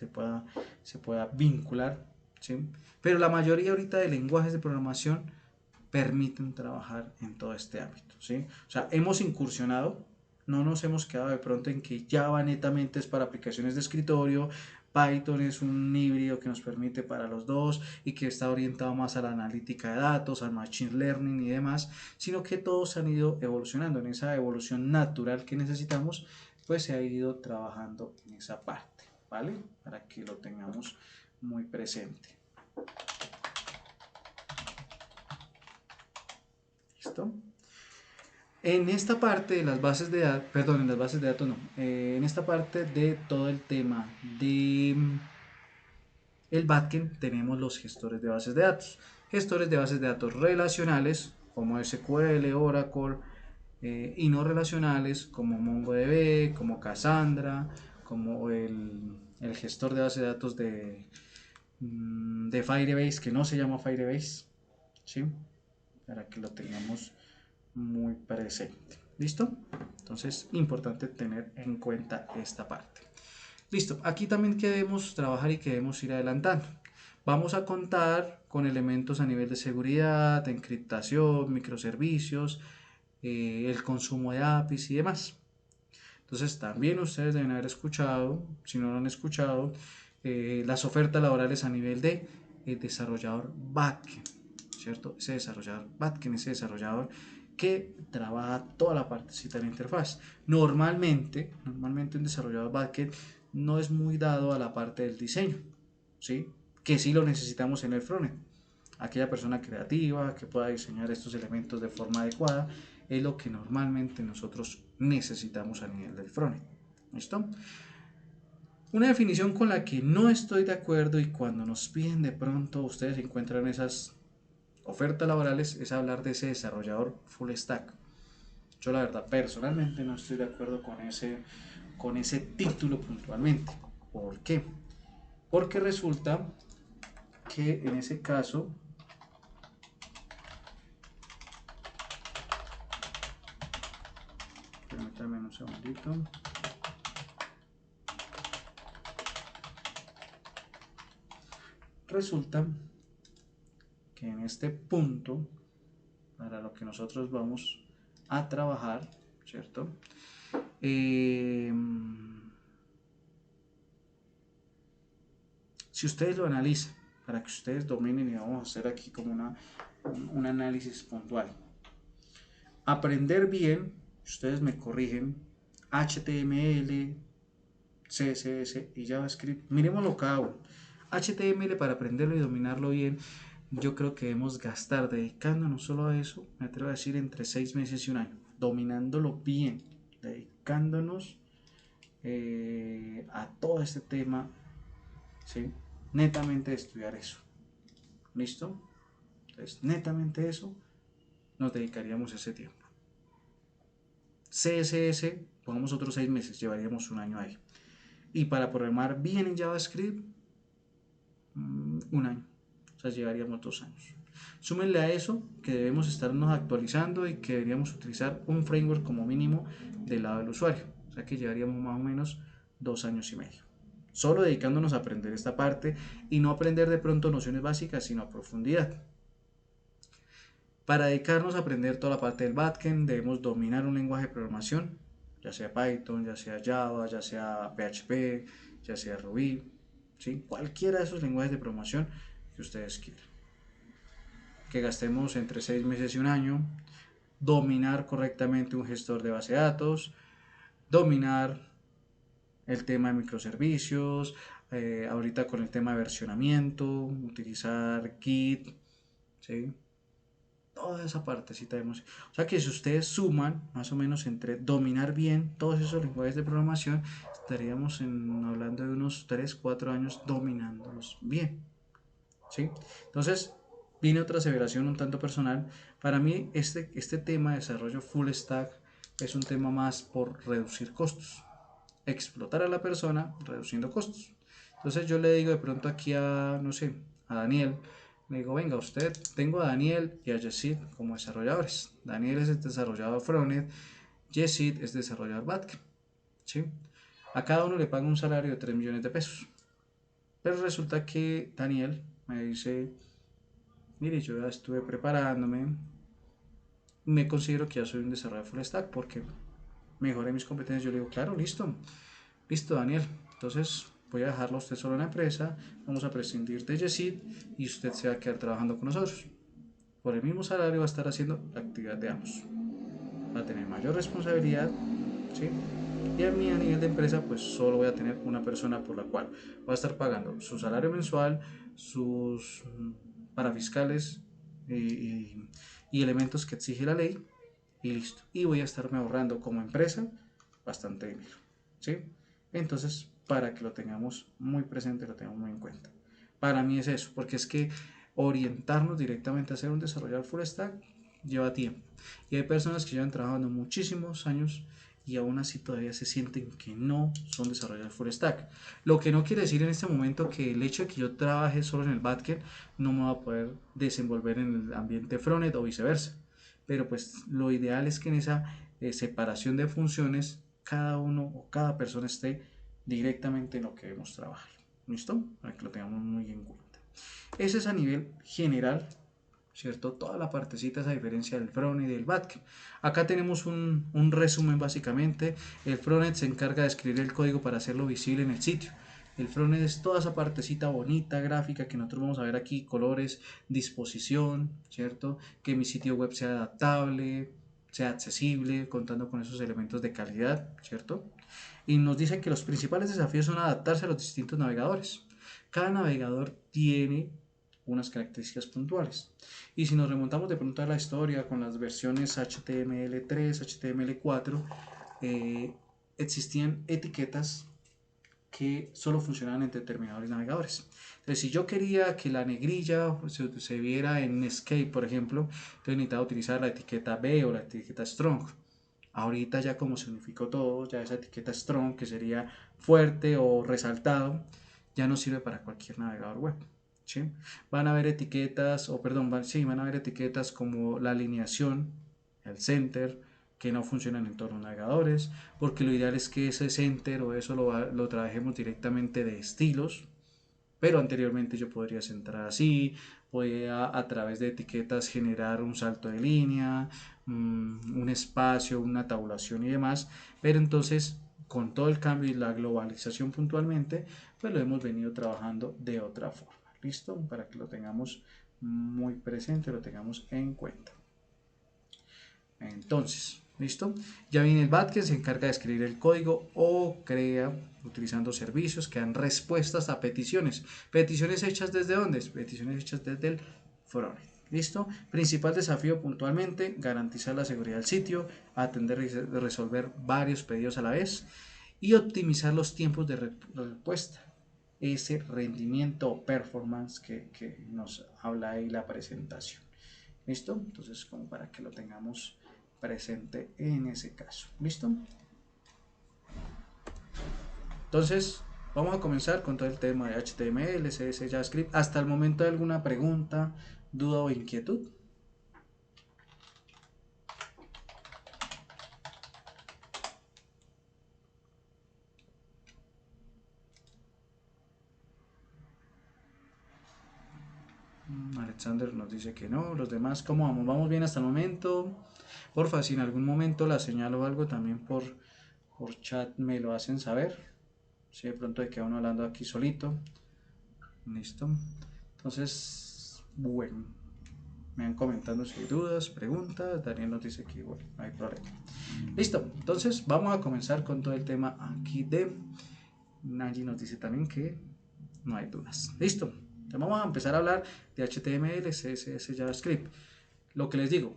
se pueda vincular, ¿sí? Pero la mayoría ahorita de lenguajes de programación permiten trabajar en todo este ámbito, ¿sí? O sea, hemos incursionado, no nos hemos quedado de pronto en que Java netamente es para aplicaciones de escritorio, Python es un híbrido que nos permite para los dos y que está orientado más a la analítica de datos, al machine learning y demás, sino que todos han ido evolucionando en esa evolución natural que necesitamos, pues se ha ido trabajando en esa parte, ¿vale? Para que lo tengamos muy presente. ¿Listo? En esta parte de las bases de datos, perdón, en las bases de datos no, en esta parte de todo el tema de el backend tenemos los gestores de bases de datos. Gestores de bases de datos relacionales como SQL, Oracle, y no relacionales como MongoDB, como Cassandra, como el gestor de base de datos de Firebase, que no se llama Firebase, ¿sí? Para que lo tengamos muy presente. ¿Listo? Entonces, importante tener en cuenta esta parte. Listo, aquí también queremos trabajar y queremos ir adelantando. Vamos a contar con elementos a nivel de seguridad, de encriptación, microservicios, el consumo de APIs y demás. Entonces también ustedes deben haber escuchado, si no lo han escuchado, las ofertas laborales a nivel de desarrollador backend, ¿cierto? Ese desarrollador backend, ese desarrollador que trabaja toda la partecita de la interfaz. Normalmente un desarrollador backend no es muy dado a la parte del diseño, ¿sí? Que sí lo necesitamos en el frontend. Aquella persona creativa que pueda diseñar estos elementos de forma adecuada es lo que normalmente nosotros necesitamos a nivel del frontend. ¿Listo? Una definición con la que no estoy de acuerdo y cuando nos piden de pronto ustedes encuentran esas ofertas laborales es hablar de ese desarrollador full stack. Yo la verdad personalmente no estoy de acuerdo con ese título puntualmente. ¿Por qué? Porque resulta que en ese caso, permítanme un segundito. Resulta que en este punto, para lo que nosotros vamos a trabajar, ¿cierto? Si ustedes lo analizan, para que ustedes dominen y vamos a hacer aquí como un análisis puntual. Aprender bien, ustedes me corrigen, HTML, CSS y JavaScript, miremoslo cada uno. HTML para aprenderlo y dominarlo bien, yo creo que debemos gastar dedicándonos solo a eso, me atrevo a decir entre 6 meses y un año, dominándolo bien, dedicándonos a todo este tema, ¿sí? Netamente de estudiar eso. ¿Listo? Entonces, netamente eso, nos dedicaríamos ese tiempo. CSS, pongamos otros 6 meses, llevaríamos un año ahí. Y para programar bien en JavaScript, un año. O sea, llevaríamos 2 años. Súmenle a eso que debemos estarnos actualizando y que deberíamos utilizar un framework como mínimo del lado del usuario. O sea que llevaríamos más o menos 2 años y medio. Solo dedicándonos a aprender esta parte y no aprender de pronto nociones básicas, sino a profundidad. Para dedicarnos a aprender toda la parte del backend, debemos dominar un lenguaje de programación, ya sea Python, ya sea Java, ya sea PHP, ya sea Ruby, ¿sí? Cualquiera de esos lenguajes de programación que ustedes quieran. Que gastemos entre 6 meses y un año, dominar correctamente un gestor de base de datos, dominar el tema de microservicios, ahorita con el tema de versionamiento, utilizar Git, ¿sí? Toda esa partecita de música. O sea que si ustedes suman más o menos entre dominar bien todos esos lenguajes de programación, estaríamos hablando de unos 3 4 años dominándolos bien. ¿Sí? Entonces, viene otra aseveración un tanto personal. Para mí, este tema de desarrollo full stack es un tema más por reducir costos. Explotar a la persona reduciendo costos. Entonces yo le digo de pronto aquí a, no sé, a Daniel, le digo, venga, usted, tengo a Daniel y a Yesid como desarrolladores. Daniel es el desarrollador frontend, Yesid es desarrollador backend. ¿Sí? A cada uno le paga un salario de 3 millones de pesos. Pero resulta que Daniel me dice, mire, yo ya estuve preparándome, me considero que ya soy un desarrollador full stack porque mejoré mis competencias. Yo le digo, claro, listo, listo Daniel, entonces voy a dejarlo a usted solo en la empresa, vamos a prescindir de Yesid y usted se va a quedar trabajando con nosotros. Por el mismo salario va a estar haciendo la actividad de ambos. Va a tener mayor responsabilidad, ¿sí? Y a mí a nivel de empresa pues solo voy a tener una persona por la cual va a estar pagando su salario mensual, sus parafiscales y elementos que exige la ley y listo. Y voy a estarme ahorrando como empresa bastante dinero, ¿sí? Entonces, para que lo tengamos muy presente, lo tengamos muy en cuenta. Para mí es eso, porque es que orientarnos directamente a ser un desarrollador full stack lleva tiempo. Y hay personas que llevan trabajando muchísimos años y aún así todavía se sienten que no son desarrolladores full stack. Lo que no quiere decir en este momento que el hecho de que yo trabaje solo en el backend no me va a poder desenvolver en el ambiente frontend o viceversa. Pero pues lo ideal es que en esa separación de funciones cada uno o cada persona esté directamente en lo que debemos trabajar. ¿Listo? Para que lo tengamos muy en cuenta. Ese es a nivel general, ¿cierto? Toda la partecita, esa diferencia del frontend y del backend. Acá tenemos un resumen básicamente. El frontend se encarga de escribir el código para hacerlo visible en el sitio. El frontend es toda esa partecita bonita, gráfica, que nosotros vamos a ver aquí, colores, disposición, ¿cierto? Que mi sitio web sea adaptable, sea accesible, contando con esos elementos de calidad, ¿cierto? Y nos dicen que los principales desafíos son adaptarse a los distintos navegadores. Cada navegador tiene unas características puntuales. Y si nos remontamos de pronto a la historia con las versiones HTML3, HTML4, existían etiquetas que solo funcionaban en determinados navegadores. Entonces, si yo quería que la negrilla se viera en Netscape, por ejemplo, entonces necesitaba utilizar la etiqueta B o la etiqueta Strong. Ahorita ya como se unificó todo, ya esa etiqueta Strong, que sería fuerte o resaltado, ya no sirve para cualquier navegador web. ¿Sí? Van a haber etiquetas, o perdón, van a haber etiquetas como la alineación, el center, que no funcionan en todos los navegadores, porque lo ideal es que ese center o eso lo trabajemos directamente de estilos, pero anteriormente yo podría centrar así, podía a través de etiquetas generar un salto de línea, un espacio, una tabulación y demás, pero entonces con todo el cambio y la globalización puntualmente, pues lo hemos venido trabajando de otra forma. ¿Listo? Para que lo tengamos muy presente, lo tengamos en cuenta. Entonces, ¿listo? Ya viene el BAT que se encarga de escribir el código o crea utilizando servicios que dan respuestas a peticiones. ¿Peticiones hechas desde dónde? Peticiones hechas desde el frontend. ¿Listo? Principal desafío puntualmente, garantizar la seguridad del sitio, atender y resolver varios pedidos a la vez y optimizar los tiempos de respuesta. Ese rendimiento o performance que nos habla ahí la presentación. ¿Listo? Entonces, como para que lo tengamos presente en ese caso. ¿Listo? Entonces, vamos a comenzar con todo el tema de HTML, CSS, JavaScript. Hasta el momento, ¿hay alguna pregunta, duda o inquietud? Alexander nos dice que no. Los demás, ¿cómo vamos? ¿Vamos bien hasta el momento? Porfa, si en algún momento la señal o algo también por chat me lo hacen saber. Si de pronto queda uno hablando aquí solito. Listo. Entonces, bueno, me van comentando si hay dudas, preguntas. Daniel nos dice que bueno, no hay problema. Listo. Entonces, vamos a comenzar con todo el tema aquí de... Nancy nos dice también que no hay dudas. Listo. Entonces vamos a empezar a hablar de HTML, CSS, JavaScript. Lo que les digo,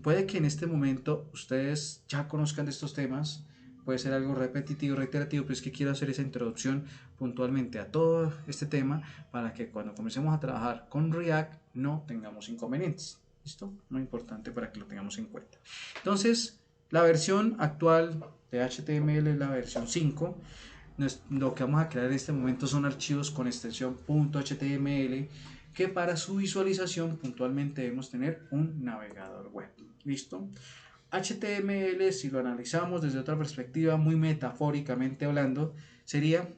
puede que en este momento ustedes ya conozcan de estos temas, puede ser algo repetitivo, reiterativo, pero es que quiero hacer esa introducción puntualmente a todo este tema para que cuando comencemos a trabajar con React no tengamos inconvenientes. ¿Listo? Muy importante para que lo tengamos en cuenta. Entonces, la versión actual de HTML es la versión 5. Lo que vamos a crear en este momento son archivos con extensión .html que para su visualización puntualmente debemos tener un navegador web. ¿Listo? HTML, si lo analizamos desde otra perspectiva, muy metafóricamente hablando, sería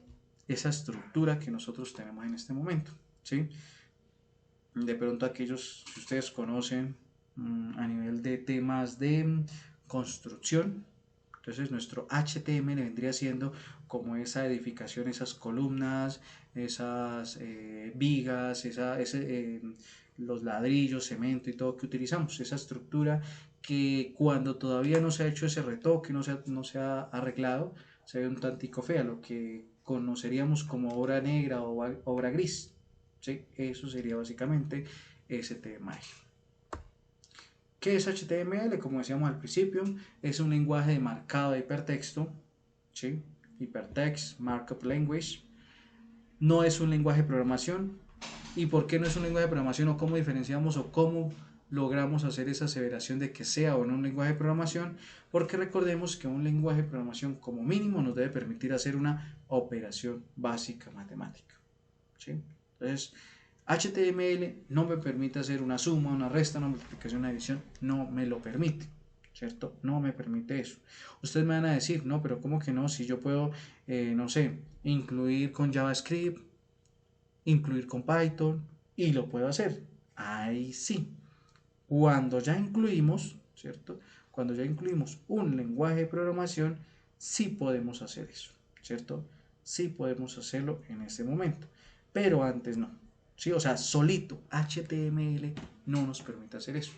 esa estructura que nosotros tenemos en este momento. ¿Sí? De pronto aquellos que ustedes conocen a nivel de temas de construcción, entonces nuestro HTML vendría siendo como esa edificación, esas columnas, esas vigas, los ladrillos, cemento y todo que utilizamos, esa estructura que cuando todavía no se ha hecho ese retoque, no se ha arreglado, se ve un tantico fea, lo que conoceríamos como obra negra o obra gris. ¿Sí? Eso sería básicamente ese tema. ¿Qué es HTML? Como decíamos al principio, es un lenguaje de marcado de hipertexto, ¿sí? Hypertext Markup Language. No es un lenguaje de programación. ¿Y por qué no es un lenguaje de programación? ¿O cómo diferenciamos o cómo logramos hacer esa aseveración de que sea o no un lenguaje de programación? Porque recordemos que un lenguaje de programación como mínimo nos debe permitir hacer una operación básica matemática, ¿sí? Entonces, HTML no me permite hacer una suma, una resta, una multiplicación, una división, no me lo permite, ¿cierto? No me permite eso. Ustedes me van a decir, no, pero ¿cómo que no? Si yo puedo, no sé, incluir con JavaScript, incluir con Python y lo puedo hacer. Ahí sí. Cuando ya incluimos, ¿cierto? Cuando ya incluimos un lenguaje de programación, sí podemos hacer eso, ¿cierto? Sí podemos hacerlo en ese momento, pero antes no. ¿Sí? O sea, solito HTML no nos permite hacer eso.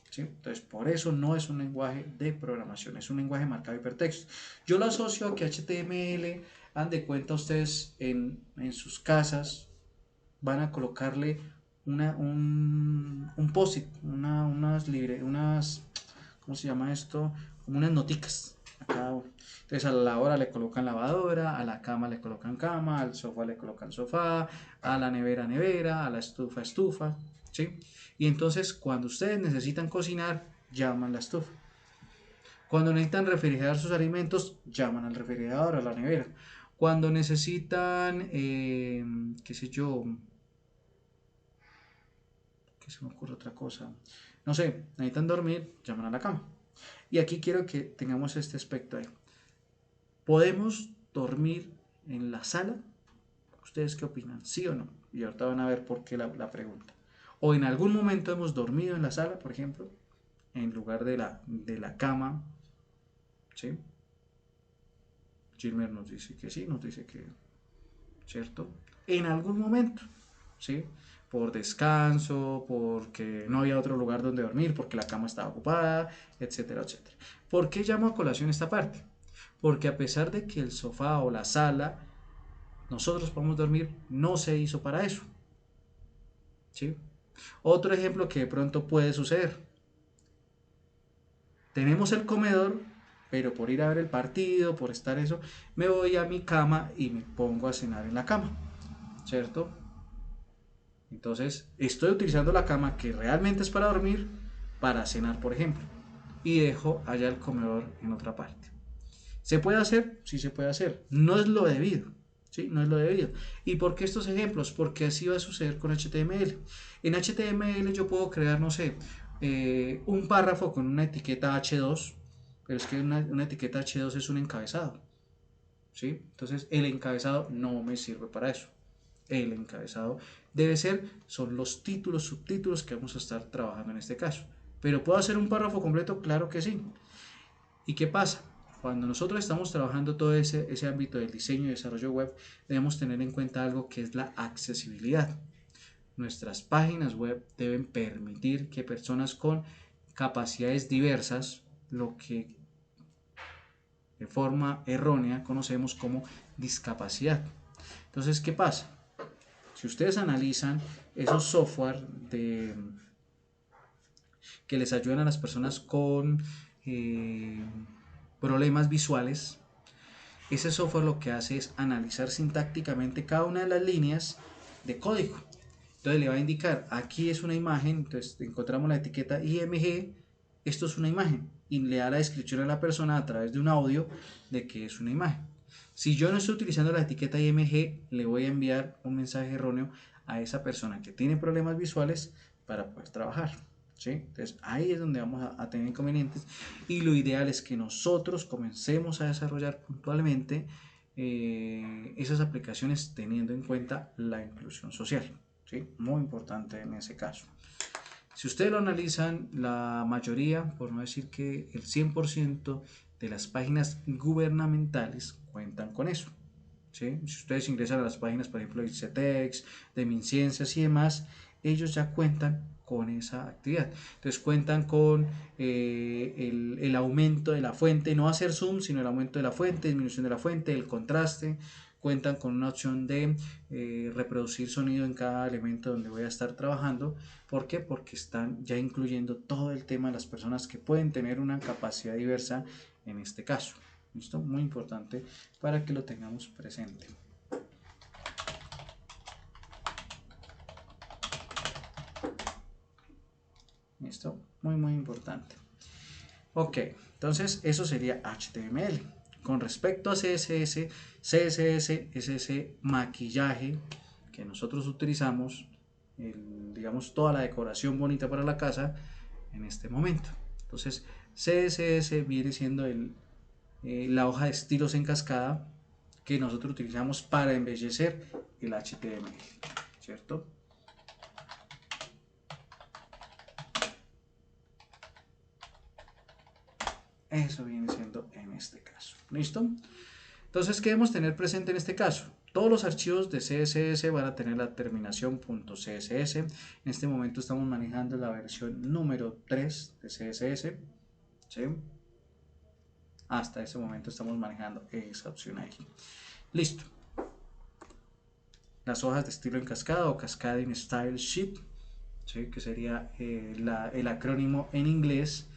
¿Sí? Entonces, por eso no es un lenguaje de programación, es un lenguaje marcado de hipertexto. Yo lo asocio a que HTML, han de cuenta ustedes en sus casas, van a colocarle un post-it, ¿cómo se llama esto? Como unas noticas a cada uno. Entonces a la lavadora le colocan lavadora, a la cama le colocan cama, al sofá le colocan sofá, a la nevera nevera, a la estufa estufa, ¿sí? Y entonces cuando ustedes necesitan cocinar, llaman la estufa. Cuando necesitan refrigerar sus alimentos, llaman al refrigerador, a la nevera. Cuando necesitan, qué sé yo, que se me ocurre otra cosa. No sé, necesitan dormir, llaman a la cama. Y aquí quiero que tengamos este aspecto ahí. ¿Podemos dormir en la sala? ¿Ustedes qué opinan? ¿Sí o no? Y ahorita van a ver por qué la pregunta. ¿O en algún momento hemos dormido en la sala, por ejemplo, en lugar de la cama? ¿Sí? Gilmer nos dice que sí, nos dice que, ¿cierto? En algún momento, ¿sí? Por descanso, porque no había otro lugar donde dormir, porque la cama estaba ocupada, etcétera, etcétera. ¿Por qué llamo a colación esta parte? Porque a pesar de que el sofá o la sala nosotros podemos dormir, no se hizo para eso, ¿sí? Otro ejemplo que de pronto puede suceder. Tenemos el comedor, pero por ir a ver el partido, por estar eso, me voy a mi cama y me pongo a cenar en la cama, ¿cierto? Entonces, estoy utilizando la cama que realmente es para dormir, para cenar, por ejemplo, y dejo allá el comedor en otra parte. ¿Se puede hacer? Sí se puede hacer. No es lo debido. ¿Sí? No es lo debido. ¿Y por qué estos ejemplos? Porque así va a suceder con HTML. En HTML yo puedo crear, no sé, un párrafo con una etiqueta H2, pero es que una etiqueta H2 es un encabezado. ¿Sí? Entonces el encabezado no me sirve para eso. El encabezado debe ser, son los títulos, subtítulos que vamos a estar trabajando en este caso. Pero ¿puedo hacer un párrafo completo? Claro que sí. ¿Y qué pasa? Cuando nosotros estamos trabajando todo ese ámbito del diseño y desarrollo web, debemos tener en cuenta algo que es la accesibilidad. Nuestras páginas web deben permitir que personas con capacidades diversas, lo que de forma errónea conocemos como discapacidad. Entonces, ¿qué pasa? Si ustedes analizan esos software que les ayudan a las personas con eh, problemas visuales, ese software lo que hace es analizar sintácticamente cada una de las líneas de código. Entonces le va a indicar, aquí es una imagen, entonces encontramos la etiqueta IMG, esto es una imagen, y le da la descripción a la persona a través de un audio de que es una imagen. Si yo no estoy utilizando la etiqueta IMG, le voy a enviar un mensaje erróneo a esa persona que tiene problemas visuales para poder trabajar. ¿Sí? Entonces ahí es donde vamos a tener inconvenientes, y lo ideal es que nosotros comencemos a desarrollar puntualmente esas aplicaciones teniendo en cuenta la inclusión social. ¿Sí? Muy importante en ese caso. Si ustedes lo analizan, la mayoría, por no decir que el 100% de las páginas gubernamentales cuentan con eso. ¿Sí? Si ustedes ingresan a las páginas, por ejemplo, de ICETEX, de MinCiencias y demás, ellos ya cuentan con esa actividad. Entonces cuentan con el aumento de la fuente, no hacer zoom, sino el aumento de la fuente, disminución de la fuente, el contraste. Cuentan con una opción de reproducir sonido en cada elemento donde voy a estar trabajando. ¿Por qué? Porque están ya incluyendo todo el tema de las personas que pueden tener una capacidad diversa en este caso. ¿Listo? Muy importante para que lo tengamos presente. ¿Listo? Muy importante. Ok, entonces eso sería HTML. Con respecto a CSS, CSS es ese maquillaje que nosotros utilizamos, digamos, toda la decoración bonita para la casa en este momento. Entonces, CSS viene siendo la hoja de estilos en cascada que nosotros utilizamos para embellecer el HTML, ¿cierto? Eso viene siendo en este caso. ¿Listo? Entonces, ¿qué debemos tener presente en este caso? Todos los archivos de CSS van a tener la terminación .css. En este momento estamos manejando la versión número 3 de CSS. ¿Sí? Hasta ese momento estamos manejando esa opción ahí. Listo. Las hojas de estilo en cascada o Cascading Style Sheet, ¿sí? Que sería el acrónimo en inglés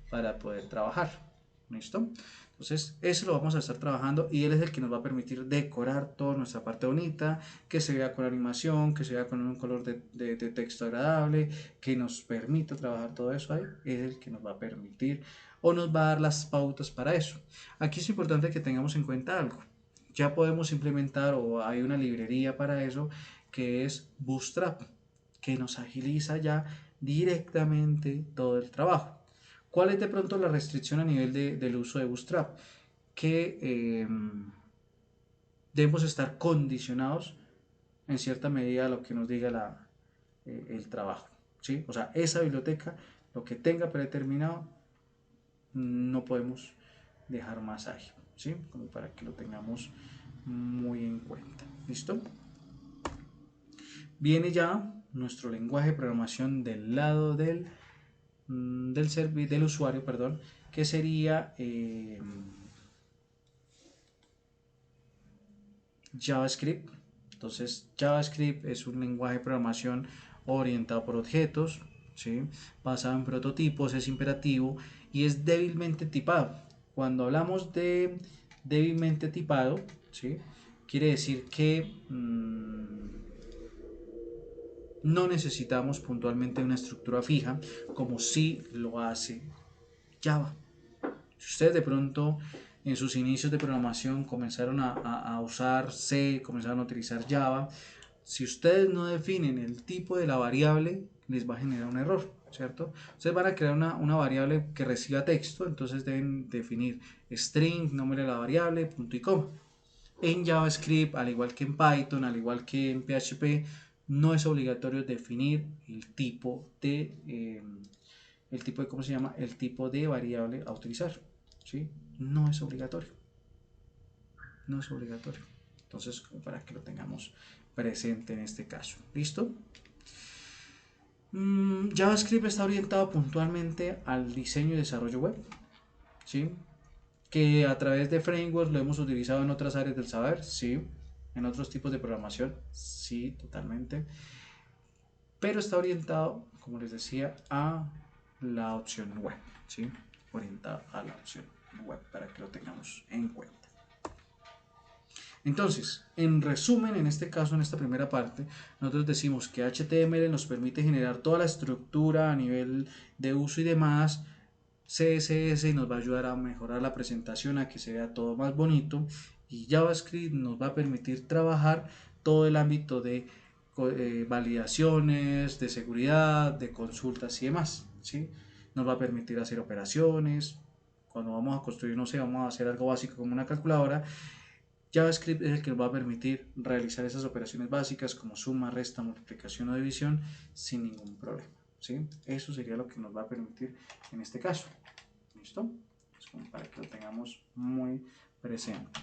para poder trabajar. ¿Listo? Entonces, eso lo vamos a estar trabajando y él es el que nos va a permitir decorar toda nuestra parte bonita, que se vea con animación, que se vea con un color de texto agradable, que nos permita trabajar todo eso ahí. Es el que nos va a permitir o nos va a dar las pautas para eso. Aquí es importante que tengamos en cuenta algo. Ya podemos implementar o hay una librería para eso que es Bootstrap, que nos agiliza ya directamente todo el trabajo. ¿Cuál es de pronto la restricción a nivel del uso de Bootstrap? Que debemos estar condicionados en cierta medida a lo que nos diga el trabajo. ¿Sí? O sea, esa biblioteca, lo que tenga predeterminado, no podemos dejar más ahí. ¿Sí? Como para que lo tengamos muy en cuenta. ¿Listo? Viene ya nuestro lenguaje de programación del lado del usuario, perdón, que sería JavaScript. Entonces, JavaScript es un lenguaje de programación orientado por objetos, ¿sí? Basado en prototipos, es imperativo y es débilmente tipado. Cuando hablamos de débilmente tipado, ¿sí? Quiere decir que no necesitamos puntualmente una estructura fija como si lo hace Java. Si ustedes de pronto en sus inicios de programación comenzaron a usar C, comenzaron a utilizar Java, si ustedes no definen el tipo de la variable, les va a generar un error, ¿cierto? Ustedes van a crear una variable que reciba texto, entonces deben definir string, nombre de la variable, punto y coma. En JavaScript, al igual que en Python, al igual que en PHP, no es obligatorio definir el tipo de, ¿cómo se llama? El tipo de variable a utilizar, ¿sí? No es obligatorio, no es obligatorio. Entonces, como para que lo tengamos presente en este caso. ¿Listo? JavaScript está orientado puntualmente al diseño y desarrollo web, ¿sí? Que a través de frameworks lo hemos utilizado en otras áreas del saber, sí, en otros tipos de programación, sí, totalmente, pero está orientado, como les decía, a la opción web, sí, orientado a la opción web para que lo tengamos en cuenta. Entonces, en resumen, en este caso, en esta primera parte, nosotros decimos que HTML nos permite generar toda la estructura a nivel de uso y demás. CSS nos va a ayudar a mejorar la presentación, a que se vea todo más bonito, y JavaScript nos va a permitir trabajar todo el ámbito de validaciones, de seguridad, de consultas y demás, ¿sí? Nos va a permitir hacer operaciones. Cuando vamos a construir, no sé, vamos a hacer algo básico como una calculadora, JavaScript es el que nos va a permitir realizar esas operaciones básicas como suma, resta, multiplicación o división sin ningún problema, ¿sí? Eso sería lo que nos va a permitir en este caso. ¿Listo? Es como para que lo tengamos muy presente.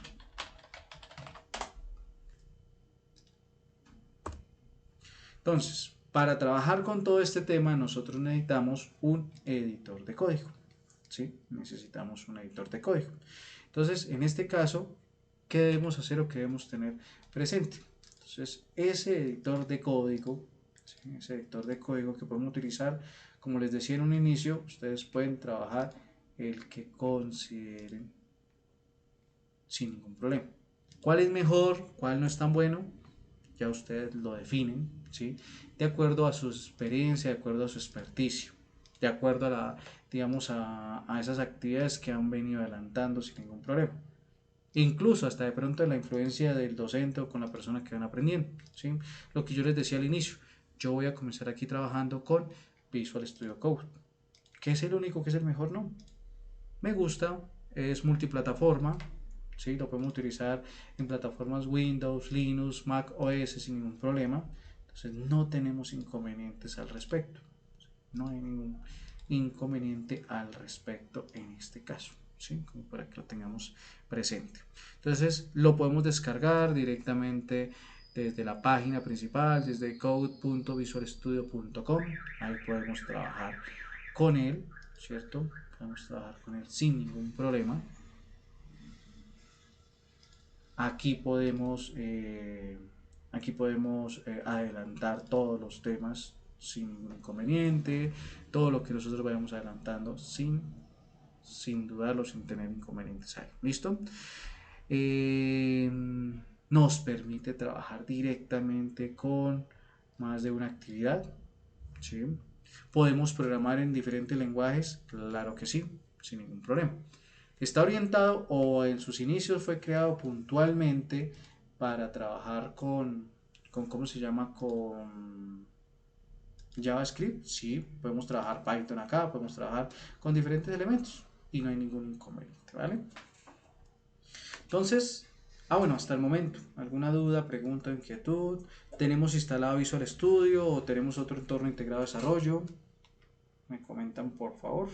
Entonces, para trabajar con todo este tema, nosotros necesitamos un editor de código, ¿sí? Necesitamos un editor de código. Entonces, en este caso, ¿qué debemos hacer o qué debemos tener presente? Entonces, ese editor de código, ¿sí? Ese editor de código que podemos utilizar, como les decía en un inicio, ustedes pueden trabajar el que consideren sin ningún problema. ¿Cuál es mejor? ¿Cuál no es tan bueno? Ya ustedes lo definen, ¿sí? De acuerdo a su experiencia, de acuerdo a su experticio, de acuerdo a digamos, a esas actividades que han venido adelantando sin ningún problema. Incluso hasta de pronto la influencia del docente o con la persona que van aprendiendo, ¿sí? Lo que yo les decía al inicio, yo voy a comenzar aquí trabajando con Visual Studio Code. ¿Qué es el único que es el mejor? No. Me gusta, es multiplataforma, ¿sí? Lo podemos utilizar en plataformas Windows, Linux, Mac OS sin ningún problema. Entonces no tenemos inconvenientes al respecto. No hay ningún inconveniente al respecto en este caso, ¿sí? Como para que lo tengamos presente. Entonces lo podemos descargar directamente desde la página principal, desde code.visualstudio.com. Ahí podemos trabajar con él, ¿cierto? Podemos trabajar con él sin ningún problema. Aquí podemos, adelantar todos los temas sin ningún inconveniente, todo lo que nosotros vayamos adelantando sin dudarlo, sin tener inconvenientes ahí. ¿Listo? Eh, Nos permite trabajar directamente con más de una actividad, ¿sí? Podemos programar en diferentes lenguajes, claro que sí, sin ningún problema. Está orientado o en sus inicios fue creado puntualmente para trabajar con ¿cómo se llama? Con JavaScript. Sí, podemos trabajar Python acá, podemos trabajar con diferentes elementos y no hay ningún inconveniente, ¿vale? Entonces, bueno, hasta el momento, ¿alguna duda, pregunta, inquietud? ¿Tenemos instalado Visual Studio o tenemos otro entorno integrado de desarrollo? Me comentan por favor.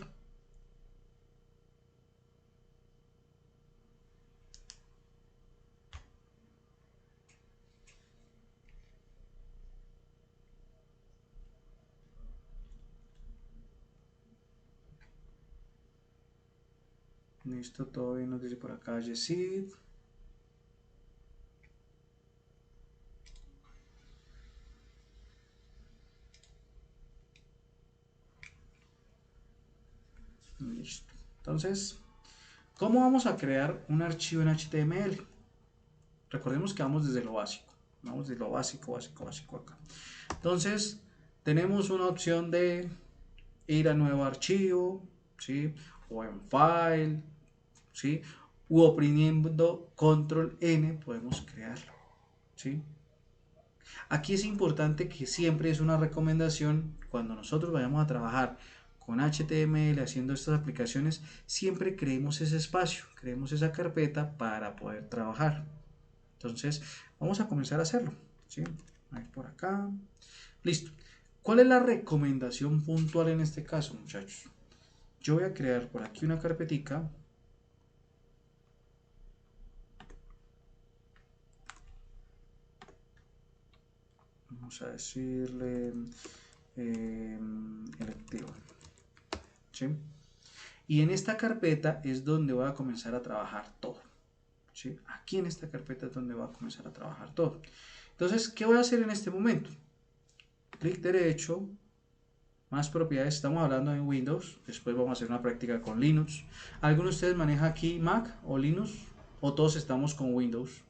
Listo, todo bien, nos dice por acá Yesid. Listo. Entonces, ¿cómo vamos a crear un archivo en HTML? Recordemos que vamos desde lo básico. Vamos desde lo básico, básico, básico acá. Entonces, tenemos una opción de ir a nuevo archivo, ¿sí? O en file, ¿sí? U oprimiendo control N podemos crearlo, ¿sí? Aquí es importante que siempre es una recomendación cuando nosotros vayamos a trabajar con HTML haciendo estas aplicaciones, siempre creemos ese espacio, creemos esa carpeta para poder trabajar. Entonces, vamos a comenzar a hacerlo, ¿sí? A ver por acá. Listo. ¿Cuál es la recomendación puntual en este caso, muchachos? Yo voy a crear por aquí una carpetica. Vamos a decirle electivo, ¿sí? Y en esta carpeta es donde voy a comenzar a trabajar todo, ¿sí? Aquí en esta carpeta es donde voy a comenzar a trabajar todo. Entonces, ¿qué voy a hacer en este momento? Clic derecho, más propiedades, estamos hablando en Windows, después vamos a hacer una práctica con Linux. ¿Alguno de ustedes maneja aquí Mac o Linux? ¿O todos estamos con Windows?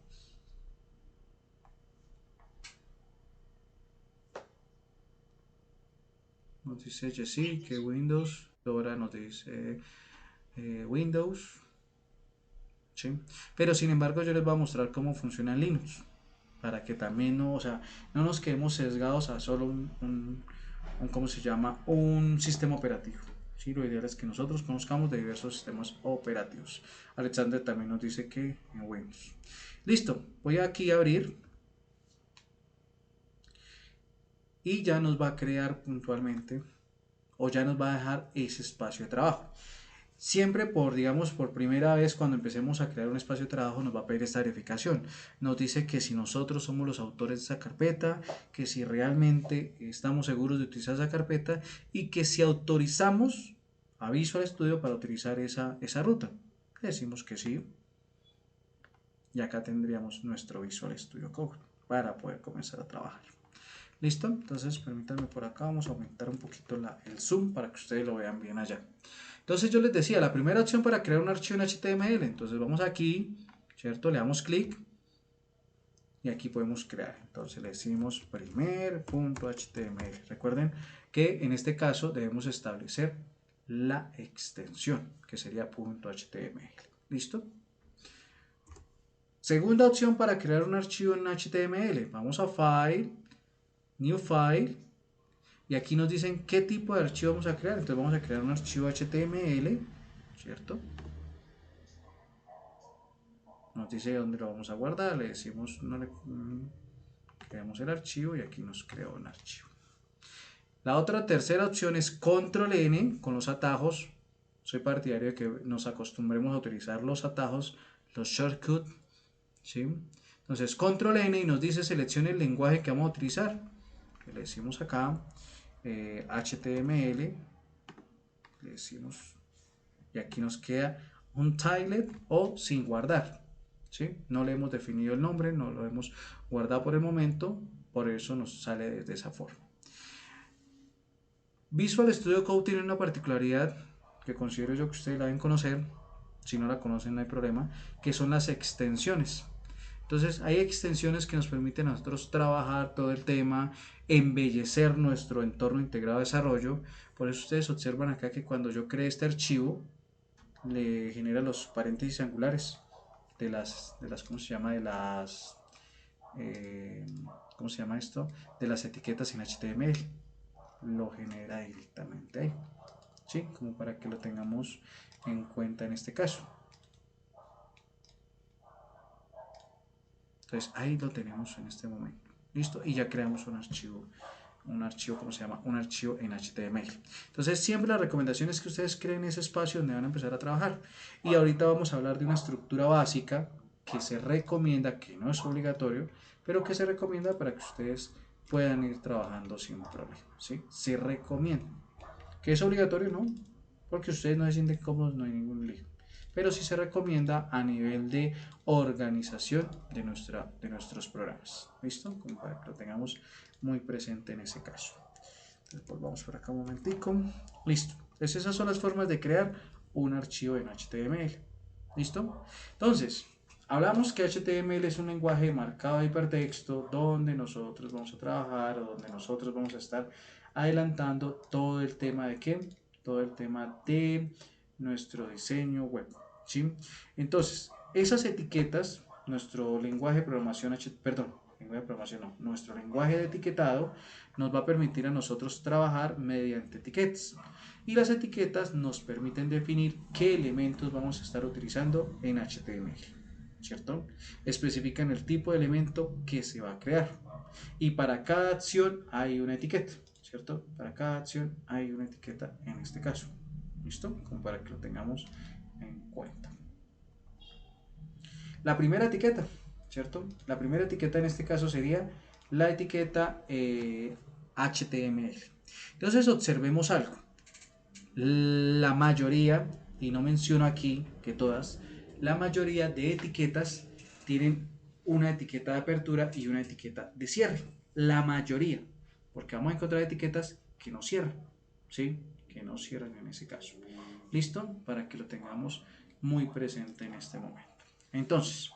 Nos dice Jessy que Windows, Dora nos dice Windows, ¿sí? Pero sin embargo yo les voy a mostrar cómo funciona Linux, para que también no, o sea, no nos quedemos sesgados a solo ¿cómo se llama? Un sistema operativo. ¿Sí? Lo ideal es que nosotros conozcamos de diversos sistemas operativos. Alexander también nos dice que en Windows. Listo, voy aquí a abrir y ya nos va a crear puntualmente o ya nos va a dejar ese espacio de trabajo. Siempre digamos, por primera vez cuando empecemos a crear un espacio de trabajo nos va a pedir esta verificación. Nos dice que si nosotros somos los autores de esa carpeta, que si realmente estamos seguros de utilizar esa carpeta y que si autorizamos a Visual Studio para utilizar esa ruta. Le decimos que sí. Y acá tendríamos nuestro Visual Studio Code para poder comenzar a trabajar. ¿Listo? Entonces permítanme por acá, vamos a aumentar un poquito el zoom para que ustedes lo vean bien allá. Entonces yo les decía, la primera opción para crear un archivo en HTML, entonces vamos aquí, ¿cierto? Le damos clic y aquí podemos crear. Entonces le decimos primer.html. Recuerden que en este caso debemos establecer la extensión, que sería .html. ¿Listo? Segunda opción para crear un archivo en HTML. Vamos a File, New File. Y aquí nos dicen qué tipo de archivo vamos a crear. Entonces vamos a crear un archivo HTML, ¿cierto? Nos dice dónde lo vamos a guardar. Le decimos, creamos el archivo y aquí nos creó un archivo. La tercera opción es Control N con los atajos. Soy partidario de que nos acostumbremos a utilizar los atajos, los shortcuts, ¿sí? Entonces Control N y nos dice seleccione el lenguaje que vamos a utilizar. Le decimos acá HTML, le decimos, y aquí nos queda untitled o sin guardar, ¿sí? No le hemos definido el nombre, no lo hemos guardado por el momento, por eso nos sale de esa forma. Visual Studio Code tiene una particularidad que considero yo que ustedes la deben conocer, si no la conocen no hay problema, que son las extensiones. Entonces hay extensiones que nos permiten a nosotros trabajar todo el tema, embellecer nuestro entorno integrado de desarrollo. Por eso ustedes observan acá que cuando yo creé este archivo, le genera los paréntesis angulares de las ¿cómo se llama? ¿Cómo se llama esto? De las etiquetas en HTML. Lo genera directamente ahí, ¿sí? Como para que lo tengamos en cuenta en este caso. Entonces ahí lo tenemos en este momento. ¿Listo? Y ya creamos un archivo, ¿cómo se llama? Un archivo en HTML. Entonces siempre la recomendación es que ustedes creen ese espacio donde van a empezar a trabajar. Y ahorita vamos a hablar de una estructura básica que se recomienda, que no es obligatorio, pero que se recomienda para que ustedes puedan ir trabajando sin problema, ¿sí? Se recomienda. ¿Que es obligatorio? No, porque ustedes no se sienten cómodos, no hay ningún lío. Pero sí se recomienda a nivel de organización de nuestros programas. ¿Listo? Como para que lo tengamos muy presente en ese caso. Entonces volvamos por acá un momentico. Listo. Entonces esas son las formas de crear un archivo en HTML. ¿Listo? Entonces, hablamos que HTML es un lenguaje marcado de hipertexto donde nosotros vamos a trabajar o donde nosotros vamos a estar adelantando todo el tema de ¿qué? Todo el tema de nuestro diseño web, ¿sí? Entonces, esas etiquetas, nuestro lenguaje de programación, nuestro lenguaje de etiquetado nos va a permitir a nosotros trabajar mediante etiquetas. Y las etiquetas nos permiten definir qué elementos vamos a estar utilizando en HTML, ¿cierto? Especifican el tipo de elemento que se va a crear. Y para cada acción hay una etiqueta, ¿cierto? Para cada acción hay una etiqueta en este caso. ¿Listo? Como para que lo tengamos en cuenta. La primera etiqueta, ¿cierto? La primera etiqueta en este caso sería la etiqueta HTML. Entonces observemos algo. La mayoría, y no menciono aquí que todas, la mayoría de etiquetas tienen una etiqueta de apertura y una etiqueta de cierre. La mayoría, porque vamos a encontrar etiquetas que no cierran, ¿sí? Que no cierran en ese caso. ¿Listo? Para que lo tengamos muy presente en este momento. Entonces,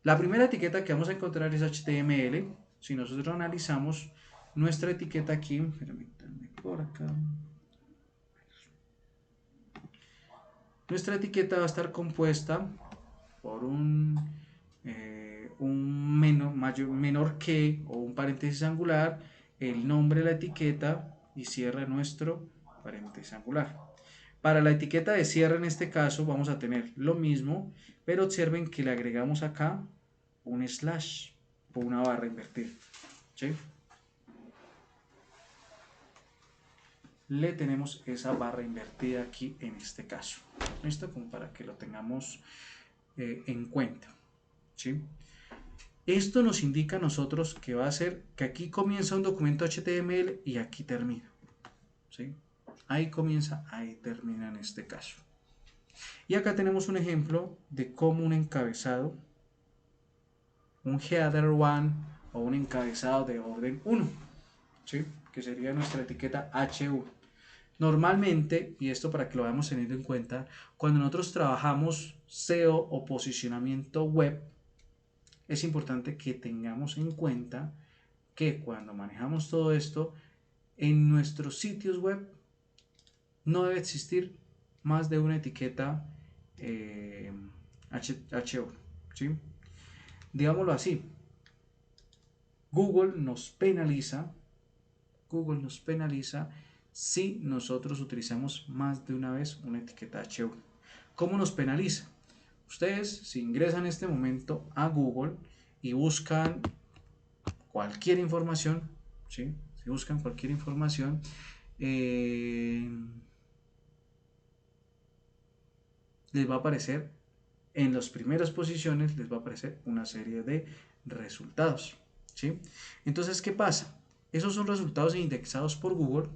la primera etiqueta que vamos a encontrar es HTML. Si nosotros analizamos nuestra etiqueta aquí, permítanme por acá. Nuestra etiqueta va a estar compuesta por un menor que o un paréntesis angular, el nombre de la etiqueta y cierra nuestro paréntesis angular. Para la etiqueta de cierre en este caso vamos a tener lo mismo, pero observen que le agregamos acá un slash o una barra invertida. ¿Sí? Le tenemos esa barra invertida aquí en este caso. ¿Listo? Como para que lo tengamos en cuenta. ¿Sí? Esto nos indica a nosotros que va a ser que aquí comienza un documento HTML y aquí termina. ¿Sí? Ahí comienza, ahí termina en este caso. Y acá tenemos un ejemplo de cómo un encabezado, un header 1 o un encabezado de orden 1, ¿sí? Que sería nuestra etiqueta H1. Normalmente, y esto para que lo vayamos teniendo en cuenta, cuando nosotros trabajamos SEO o posicionamiento web, es importante que tengamos en cuenta que cuando manejamos todo esto, en nuestros sitios web no debe existir más de una etiqueta H1, ¿sí? Digámoslo así, Google nos penaliza si nosotros utilizamos más de una vez una etiqueta H1. ¿Cómo nos penaliza? Ustedes, si ingresan en este momento a Google y buscan cualquier información, ¿sí? Si buscan cualquier información, les va a aparecer en las primeras posiciones, les va a aparecer una serie de resultados, ¿sí? Entonces, ¿qué pasa? Esos son resultados indexados por Google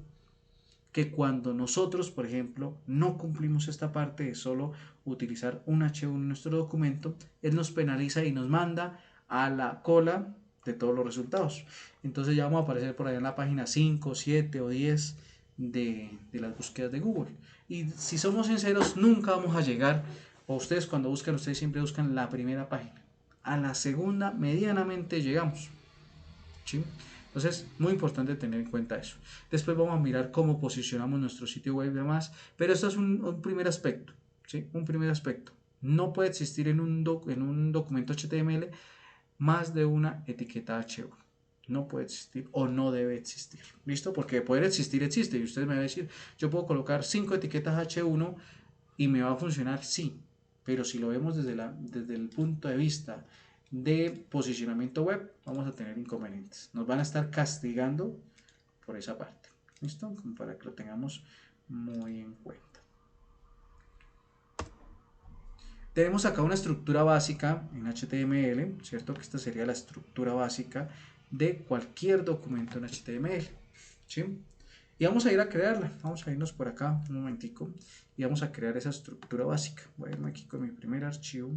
que cuando nosotros, por ejemplo, no cumplimos esta parte de solo utilizar un H1 en nuestro documento, él nos penaliza y nos manda a la cola de todos los resultados. Entonces ya vamos a aparecer por allá en la página 5, 7 o 10 de las búsquedas de Google. Y si somos sinceros, nunca vamos a llegar, o ustedes cuando buscan, ustedes siempre buscan la primera página. A la segunda medianamente llegamos, ¿sí? Entonces, muy importante tener en cuenta eso. Después vamos a mirar cómo posicionamos nuestro sitio web y demás, pero esto es un primer aspecto, ¿sí? Un primer aspecto. No puede existir en un documento HTML más de una etiqueta H1. No puede existir o no debe existir. ¿Listo? Porque poder existir existe. Y usted me va a decir, yo puedo colocar 5 etiquetas H1 y me va a funcionar, sí. Pero si lo vemos desde el punto de vista de posicionamiento web, vamos a tener inconvenientes. Nos van a estar castigando por esa parte. ¿Listo? Como para que lo tengamos muy en cuenta. Tenemos acá una estructura básica en HTML, ¿cierto? Que esta sería la estructura básica de cualquier documento en HTML, ¿sí? Y vamos a ir a crearla. Vamos a irnos por acá un momentico y vamos a crear esa estructura básica. Voy a irme aquí con mi primer archivo.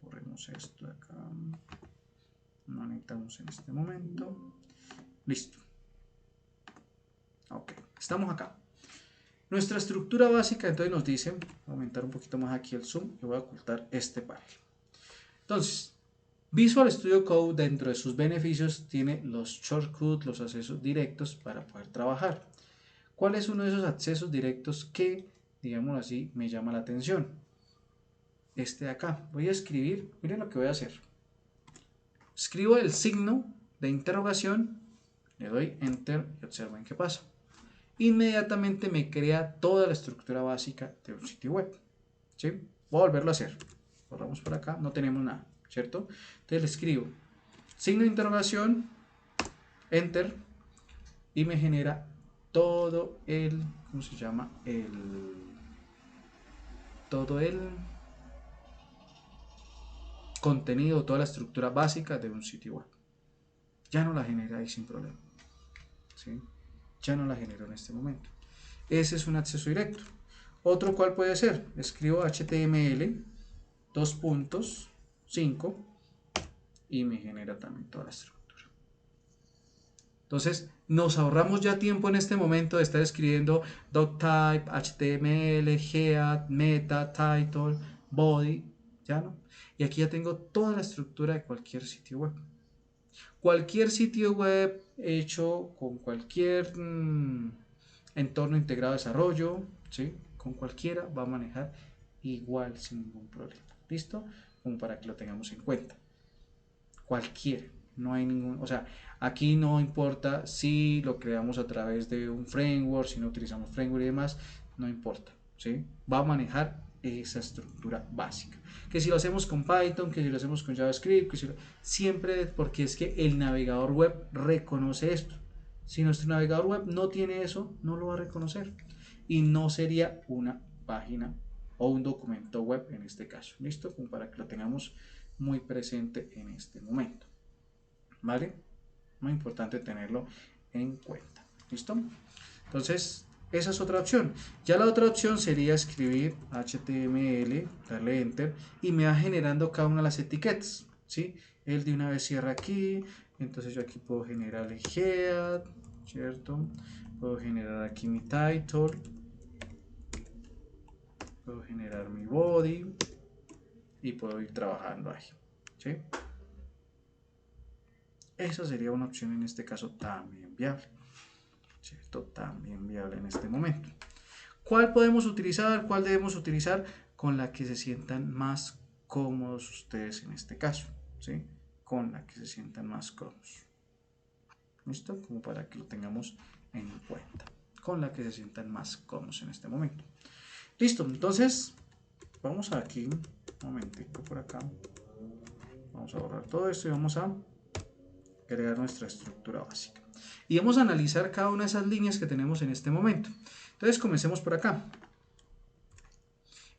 Borremos esto de acá. No necesitamos en este momento. Listo. Ok, estamos acá. Nuestra estructura básica entonces nos dice, voy a aumentar un poquito más aquí el zoom y voy a ocultar este panel. Entonces, Visual Studio Code dentro de sus beneficios tiene los shortcuts, los accesos directos para poder trabajar. ¿Cuál es uno de esos accesos directos que, digámoslo así, me llama la atención? Este de acá. Voy a escribir, miren lo que voy a hacer. Escribo el signo de interrogación, le doy Enter y observen qué pasa. Inmediatamente me crea toda la estructura básica de un sitio web. ¿Sí? Voy a volverlo a hacer. Borramos por acá, no tenemos nada. ¿cierto? Entonces le escribo signo de interrogación, enter, y me genera todo el, ¿cómo se llama? Todo el contenido, toda la estructura básica de un sitio web. Ya no la genera ahí sin problema, ¿sí? Ya no la genero en este momento. Ese es un acceso directo. Otro cual puede ser, escribo HTML 2.5 y me genera también toda la estructura. Entonces nos ahorramos ya tiempo en este momento de estar escribiendo doctype, HTML, head, meta, title, body, ya no. Y aquí ya tengo toda la estructura de cualquier sitio web. Cualquier sitio web hecho con cualquier entorno integrado de desarrollo, ¿sí? Con cualquiera va a manejar igual sin ningún problema. ¿Listo? Como para que lo tengamos en cuenta. Cualquiera. No hay ningún, o sea, aquí no importa si lo creamos a través de un framework, si no utilizamos framework y demás, no importa, ¿sí? Va a manejar esa estructura básica. Que si lo hacemos con Python, que si lo hacemos con JavaScript, siempre, porque es que el navegador web reconoce esto. Si nuestro navegador web no tiene eso, no lo va a reconocer y no sería una página o un documento web en este caso. ¿Listo? Como para que lo tengamos muy presente en este momento. ¿Vale? Muy importante tenerlo en cuenta. ¿Listo? Entonces, esa es otra opción. Ya la otra opción sería escribir HTML, darle enter y me va generando cada una de las etiquetas. ¿Sí? Él de una vez cierra aquí. Entonces yo aquí puedo generar el head, ¿cierto? Puedo generar aquí mi title. Puedo generar mi body. Y puedo ir trabajando ahí. ¿Sí? Esa sería una opción en este caso también viable, ¿cierto? También viable en este momento. ¿Cuál podemos utilizar? ¿Cuál debemos utilizar? Con la que se sientan más cómodos ustedes en este caso, ¿sí? Con la que se sientan más cómodos. ¿Listo? Como para que lo tengamos en cuenta. Con la que se sientan más cómodos en este momento. Listo, entonces vamos aquí, un momentico por acá. Vamos a borrar todo esto y vamos a crear nuestra estructura básica. Y vamos a analizar cada una de esas líneas que tenemos en este momento. Entonces comencemos por acá.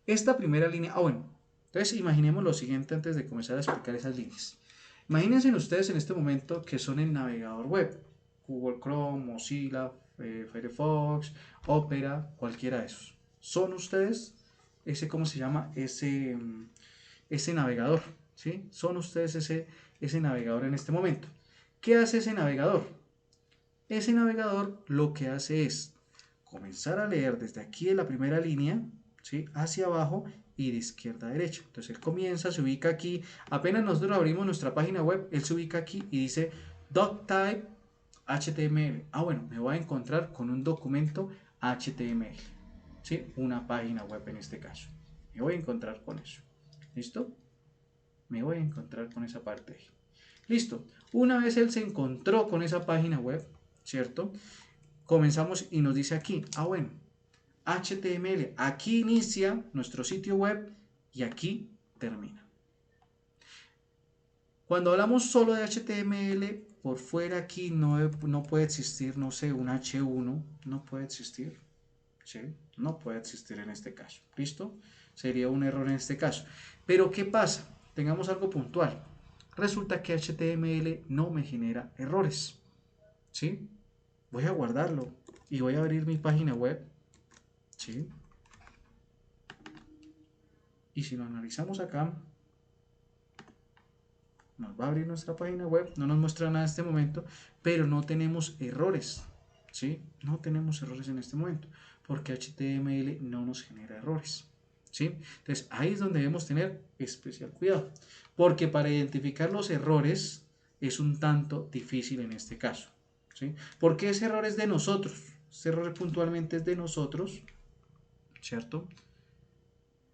Esta primera línea, bueno, entonces imaginemos lo siguiente antes de comenzar a explicar esas líneas. Imagínense ustedes en este momento que son el navegador web, Google Chrome, Mozilla, Firefox, Opera, cualquiera de esos. Son ustedes ese, ¿cómo se llama? Ese navegador, ¿sí? Son ustedes ese navegador en este momento. ¿Qué hace ese navegador? Ese navegador lo que hace es comenzar a leer desde aquí de la primera línea, ¿sí? Hacia abajo y de izquierda a derecha. Entonces él comienza, se ubica aquí. Apenas nosotros abrimos nuestra página web, él se ubica aquí y dice doctype HTML. Bueno, me voy a encontrar con un documento HTML, ¿sí? Una página web en este caso. Me voy a encontrar con eso. ¿Listo? Me voy a encontrar con esa parte ahí. Listo. Una vez él se encontró con esa página web, ¿cierto? Comenzamos y nos dice aquí, bueno, HTML, aquí inicia nuestro sitio web y aquí termina. Cuando hablamos solo de HTML, por fuera aquí no puede existir, no sé, un H1, no puede existir, ¿sí? No puede existir en este caso, ¿listo? Sería un error en este caso. Pero ¿qué pasa? Tengamos algo puntual. Resulta que HTML no me genera errores, ¿sí? Voy a guardarlo y voy a abrir mi página web, ¿sí? Y si lo analizamos acá, nos va a abrir nuestra página web, no nos muestra nada en este momento, pero no tenemos errores, ¿sí? No tenemos errores en este momento, porque HTML no nos genera errores, ¿sí? Entonces ahí es donde debemos tener especial cuidado, porque para identificar los errores es un tanto difícil en este caso, ¿sí? Porque ese error es de nosotros, ese error puntualmente es de nosotros, ¿cierto?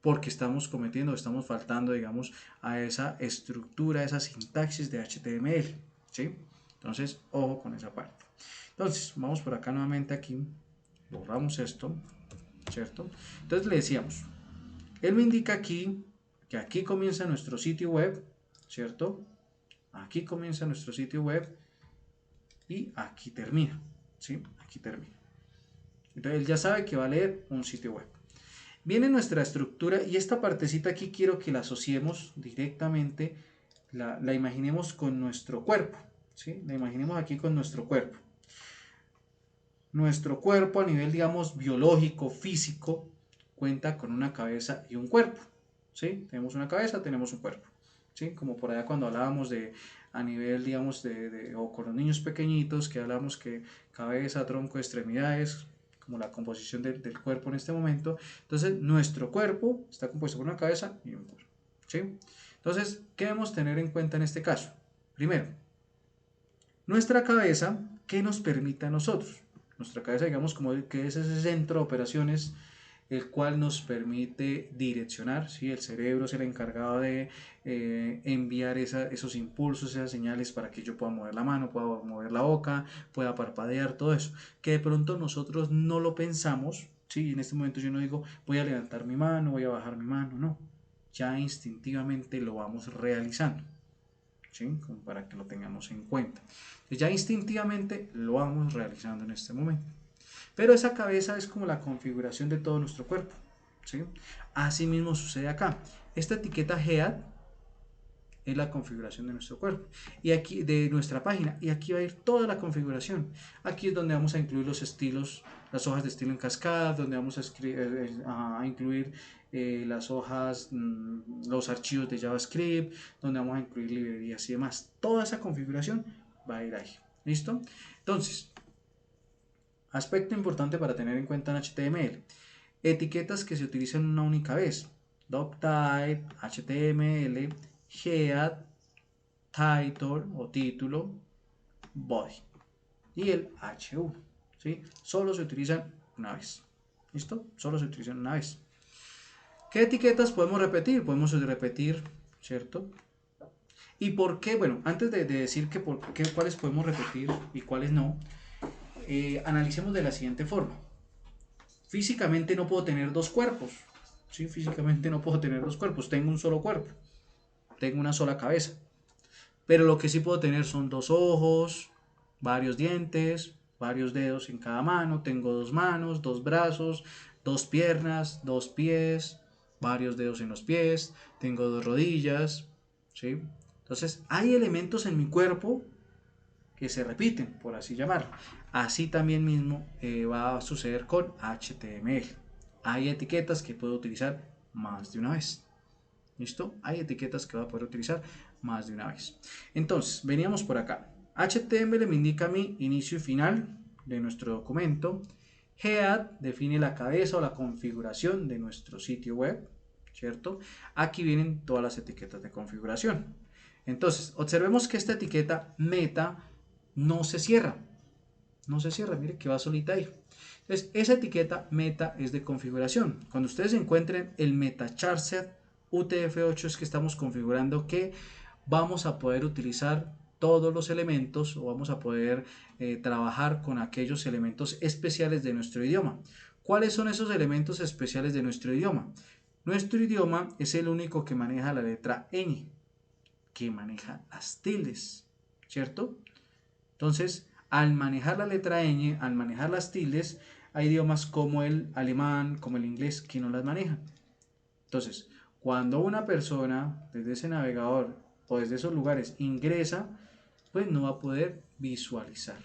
Porque estamos cometiendo, estamos faltando, digamos, a esa estructura, a esa sintaxis de HTML, ¿sí? Entonces, ojo con esa parte. Entonces, vamos por acá nuevamente aquí, borramos esto, ¿cierto? Entonces le decíamos, él me indica aquí que aquí comienza nuestro sitio web, ¿cierto? Aquí comienza nuestro sitio web y aquí termina, ¿sí? Aquí termina. Entonces él ya sabe que va a leer un sitio web. Viene nuestra estructura y esta partecita aquí quiero que la asociemos directamente, la imaginemos con nuestro cuerpo, ¿sí? La imaginemos aquí con nuestro cuerpo. Nuestro cuerpo a nivel, digamos, biológico, físico, cuenta con una cabeza y un cuerpo, ¿sí? Tenemos una cabeza, tenemos un cuerpo, ¿sí? Como por allá cuando hablábamos de, a nivel, digamos, o con los niños pequeñitos, que hablamos que cabeza, tronco, extremidades, como la composición del cuerpo en este momento. Entonces, nuestro cuerpo está compuesto por una cabeza y un cuerpo, ¿sí? Entonces, ¿qué debemos tener en cuenta en este caso? Primero, nuestra cabeza, ¿qué nos permite a nosotros? Nuestra cabeza, digamos, como que es ese centro de operaciones, el cual nos permite direccionar, ¿sí? El cerebro es el encargado de enviar esos impulsos, esas señales para que yo pueda mover la mano, pueda mover la boca, pueda parpadear, todo eso. Que de pronto nosotros no lo pensamos, ¿sí? En este momento yo no digo, voy a levantar mi mano, voy a bajar mi mano, no. Ya instintivamente lo vamos realizando, ¿sí? Como para que lo tengamos en cuenta. Ya instintivamente lo vamos realizando en este momento. Pero esa cabeza es como la configuración de todo nuestro cuerpo, ¿sí? Así mismo sucede acá. Esta etiqueta Head es la configuración de nuestro cuerpo y aquí de nuestra página, y aquí va a ir toda la configuración. Aquí es donde vamos a incluir los estilos, las hojas de estilo en cascada, donde vamos a incluir las hojas, los archivos de JavaScript, donde vamos a incluir librerías y demás. Toda esa configuración va a ir ahí. ¿Listo? Entonces, aspecto importante para tener en cuenta en HTML: etiquetas que se utilizan una única vez: doctype, HTML, head, title o título, body y el H1, ¿sí? Solo se utilizan una vez. ¿Listo? Solo se utilizan una vez. ¿Qué etiquetas podemos repetir? Podemos repetir, ¿cierto? ¿Y por qué? Bueno, antes de decir cuáles podemos repetir y cuáles no, analicemos de la siguiente forma. Físicamente no puedo tener dos cuerpos, ¿sí? Físicamente no puedo tener dos cuerpos, tengo un solo cuerpo, tengo una sola cabeza. Pero lo que sí puedo tener son dos ojos, varios dientes, varios dedos en cada mano, tengo dos manos, dos brazos, dos piernas, dos pies, varios dedos en los pies, tengo dos rodillas, ¿sí? Entonces, hay elementos en mi cuerpo que se repiten, por así llamarlo. Así también mismo va a suceder con HTML. Hay etiquetas que puedo utilizar más de una vez. ¿Listo? Hay etiquetas que voy a poder utilizar más de una vez. Entonces, veníamos por acá. HTML me indica mi inicio y final de nuestro documento. Head define la cabeza o la configuración de nuestro sitio web, ¿cierto? Aquí vienen todas las etiquetas de configuración. Entonces, observemos que esta etiqueta meta no se cierra. No se cierra, mire que va solita ahí. Entonces, esa etiqueta meta es de configuración. Cuando ustedes encuentren el meta charset UTF-8 es que estamos configurando que vamos a poder utilizar todos los elementos, o vamos a poder trabajar con aquellos elementos especiales de nuestro idioma. ¿Cuáles son esos elementos especiales de nuestro idioma? Nuestro idioma es el único que maneja la letra ñ, que maneja las tildes, ¿cierto? Entonces, al manejar la letra ñ, al manejar las tildes, hay idiomas como el alemán, como el inglés, que no las manejan. Entonces, cuando una persona desde ese navegador o desde esos lugares ingresa, pues no va a poder visualizar.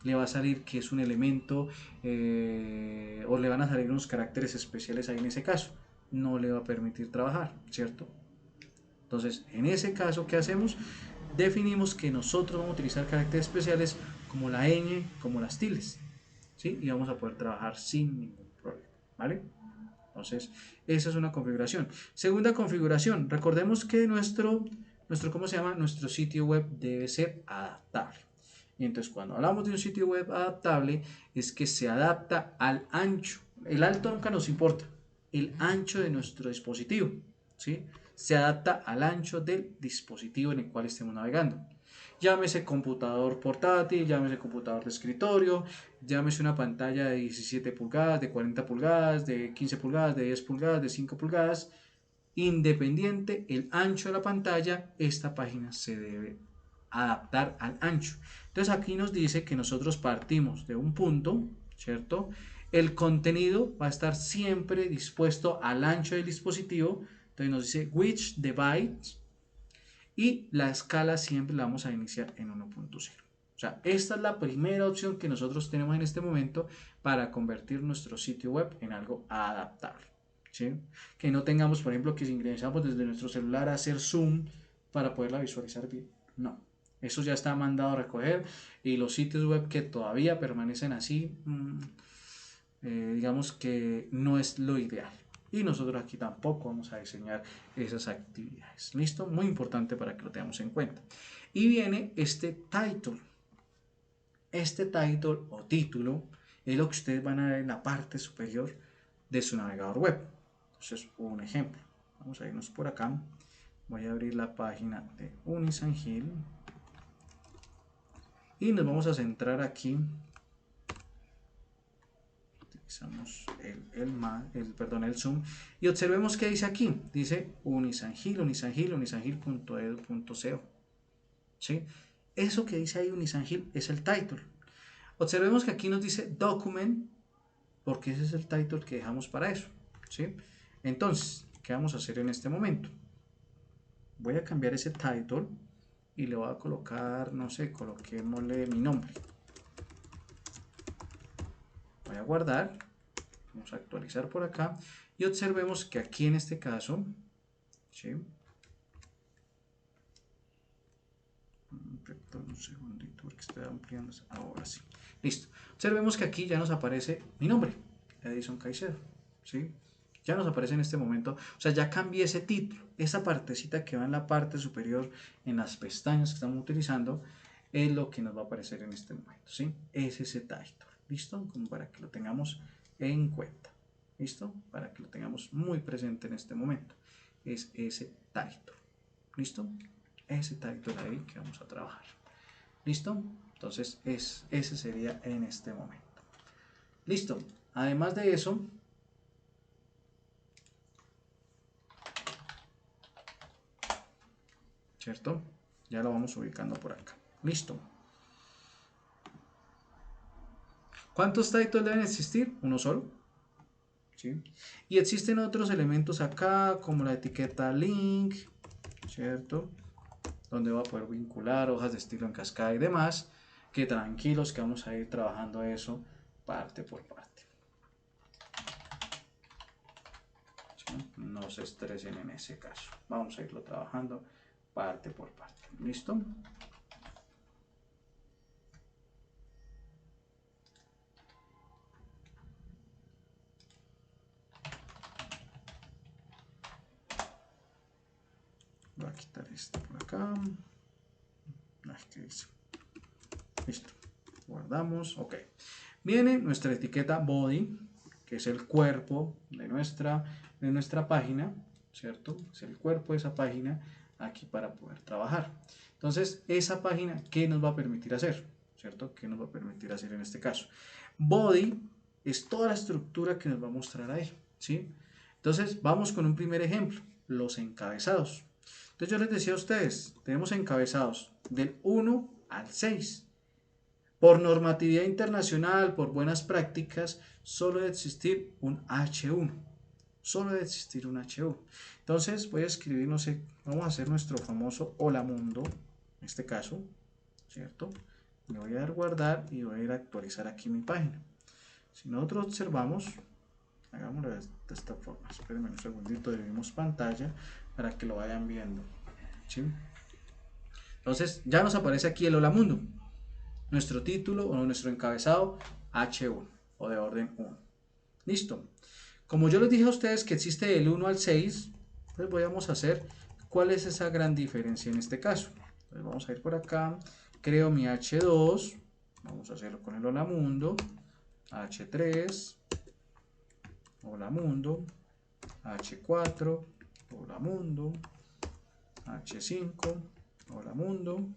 Le va a salir que es un elemento o le van a salir unos caracteres especiales ahí en ese caso. No le va a permitir trabajar, ¿cierto? Entonces, en ese caso, ¿qué hacemos? Definimos que nosotros vamos a utilizar caracteres especiales como la ñ, como las tildes, ¿sí? Y vamos a poder trabajar sin ningún problema, ¿vale? Entonces, esa es una configuración. Segunda configuración, recordemos que ¿cómo se llama? Nuestro sitio web debe ser adaptable. Y entonces, cuando hablamos de un sitio web adaptable, es que se adapta al ancho. El alto nunca nos importa, el ancho de nuestro dispositivo, ¿sí? Se adapta al ancho del dispositivo en el cual estemos navegando. Llámese computador portátil, llámese computador de escritorio, llámese una pantalla de 17 pulgadas, de 40 pulgadas, de 15 pulgadas, de 10 pulgadas, de 5 pulgadas. independiente el ancho de la pantalla, esta página se debe adaptar al ancho. Entonces aquí nos dice que nosotros partimos de un punto, ¿cierto? El contenido va a estar siempre dispuesto al ancho del dispositivo. Entonces nos dice which device y la escala siempre la vamos a iniciar en 1.0. O sea, esta es la primera opción que nosotros tenemos en este momento para convertir nuestro sitio web en algo adaptable. ¿Sí? Que no tengamos, por ejemplo, que si ingresamos desde nuestro celular a hacer zoom para poderla visualizar bien. No, eso ya está mandado a recoger y los sitios web que todavía permanecen así, digamos que no es lo ideal. Y nosotros aquí tampoco vamos a diseñar esas actividades. ¿Listo? Muy importante para que lo tengamos en cuenta. Y viene este title. Este title o título es lo que ustedes van a ver en la parte superior de su navegador web. Entonces, un ejemplo. Vamos a irnos por acá. Voy a abrir la página de Unisangil. Y nos vamos a centrar aquí. Utilizamos el zoom. Y observemos qué dice aquí. Dice Unisangil, unisangil.edu.co. ¿Sí? Eso que dice ahí Unisangil es el title. Observemos que aquí nos dice document, porque ese es el title que dejamos para eso. ¿Sí? Entonces, ¿qué vamos a hacer en este momento? Voy a cambiar ese title y le voy a colocar, no sé, coloquémosle mi nombre. Voy a guardar, vamos a actualizar por acá y observemos que aquí en este caso, ¿sí? Un segundito porque estoy ampliando, ahora sí, listo. Observemos que aquí ya nos aparece mi nombre, Edison Caicedo, ¿sí? Ya nos aparece en este momento, o sea, ya cambié ese título, esa partecita que va en la parte superior, en las pestañas que estamos utilizando, es lo que nos va a aparecer en este momento, ¿sí? Es ese title, ¿listo? Como para que lo tengamos en cuenta, ¿listo? Para que lo tengamos muy presente en este momento, es ese title, ¿listo? Ese title ahí que vamos a trabajar, ¿listo? Entonces, ese sería en este momento, ¿listo? Además de eso, ¿cierto? Ya lo vamos ubicando por acá. Listo. ¿Cuántos titles deben existir? Uno solo. ¿Sí? Y existen otros elementos acá, como la etiqueta link, ¿cierto? Donde va a poder vincular hojas de estilo en cascada y demás. Que tranquilos que vamos a ir trabajando eso parte por parte. ¿Sí? No se estresen en ese caso. Vamos a irlo trabajando parte por parte. ¿Listo? Voy a quitar esto por acá. ¿Qué dice? Listo. Guardamos. Ok. Viene nuestra etiqueta body, que es el cuerpo de nuestra página, ¿cierto? Es el cuerpo de esa página aquí para poder trabajar. Entonces, esa página, ¿qué nos va a permitir hacer? ¿Cierto? ¿Qué nos va a permitir hacer en este caso? Body es toda la estructura que nos va a mostrar ahí, ¿sí? Entonces, vamos con un primer ejemplo, los encabezados. Entonces, yo les decía a ustedes, tenemos encabezados del 1 al 6. Por normatividad internacional, por buenas prácticas, solo debe existir un H1. Solo debe existir un H1. Entonces voy a escribir, no sé, vamos a hacer nuestro famoso Hola Mundo, en este caso, ¿cierto? Le voy a dar guardar y voy a ir a actualizar aquí mi página. Si nosotros observamos, hagámoslo de esta forma. Espérenme un segundito, dividimos pantalla para que lo vayan viendo, ¿sí? Entonces ya nos aparece aquí el Hola Mundo. Nuestro título o nuestro encabezado H1 o de orden 1. Listo. Como yo les dije a ustedes que existe del 1 al 6, pues vamos a hacer cuál es esa gran diferencia en este caso. Entonces vamos a ir por acá, creo mi H2, vamos a hacerlo con el Hola Mundo, H3, Hola Mundo, H4, Hola Mundo, H5, Hola Mundo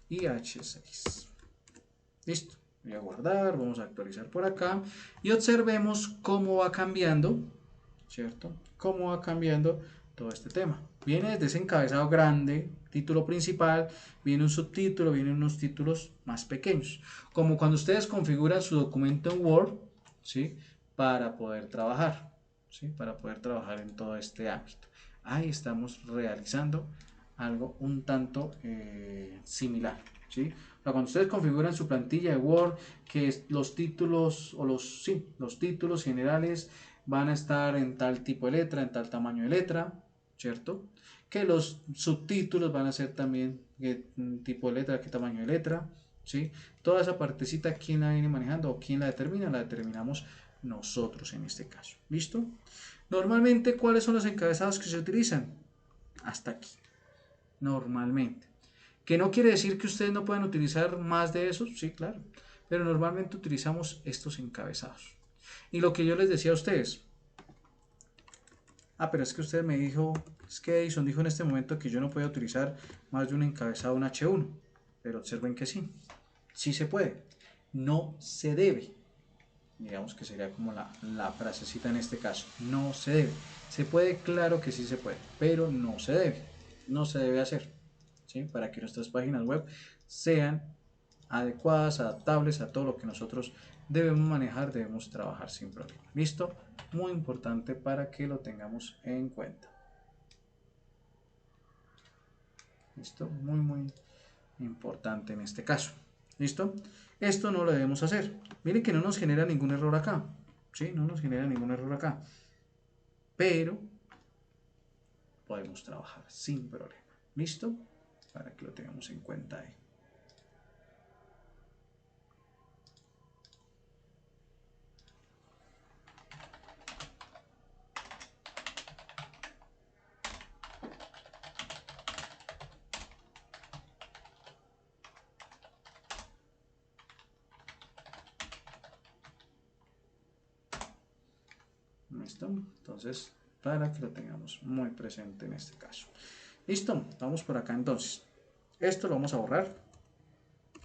y H6. Listo, voy a guardar, vamos a actualizar por acá y observemos cómo va cambiando, ¿cierto? Cómo va cambiando todo este tema. Viene desde ese encabezado grande, título principal, viene un subtítulo, vienen unos títulos más pequeños, como cuando ustedes configuran su documento en Word, ¿sí? Para poder trabajar, ¿sí? Para poder trabajar en todo este ámbito. Ahí estamos realizando algo un tanto similar, ¿sí? O sea, cuando ustedes configuran su plantilla de Word, que los títulos o los títulos generales van a estar en tal tipo de letra, en tal tamaño de letra, ¿cierto? Que los subtítulos van a ser también qué tipo de letra, qué tamaño de letra, ¿sí? Toda esa partecita, ¿quién la viene manejando o quién la determina? La determinamos nosotros en este caso, ¿listo? Normalmente, ¿cuáles son los encabezados que se utilizan? Hasta aquí, normalmente. ¿Que no quiere decir que ustedes no puedan utilizar más de esos? Sí, claro. Pero normalmente utilizamos estos encabezados. Y lo que yo les decía a ustedes, pero es que usted me dijo, es que Edison dijo en este momento que yo no podía utilizar más de un encabezado, un H1. Pero observen que sí, sí se puede. No se debe. Digamos que sería como la frasecita en este caso. No se debe. Se puede, claro que sí se puede, pero no se debe. No se debe hacer, ¿sí? Para que nuestras páginas web sean adecuadas, adaptables a todo lo que nosotros debemos manejar, debemos trabajar sin problema. ¿Listo? Muy importante para que lo tengamos en cuenta. ¿Listo? Muy, muy importante en este caso. ¿Listo? Esto no lo debemos hacer. Miren que no nos genera ningún error acá. ¿Sí? No nos genera ningún error acá. Pero podemos trabajar sin problema. ¿Listo? Para que lo tengamos en cuenta ahí. ¿Listo? Entonces, para que lo tengamos muy presente en este caso. ¿Listo? Vamos por acá entonces. Esto lo vamos a borrar.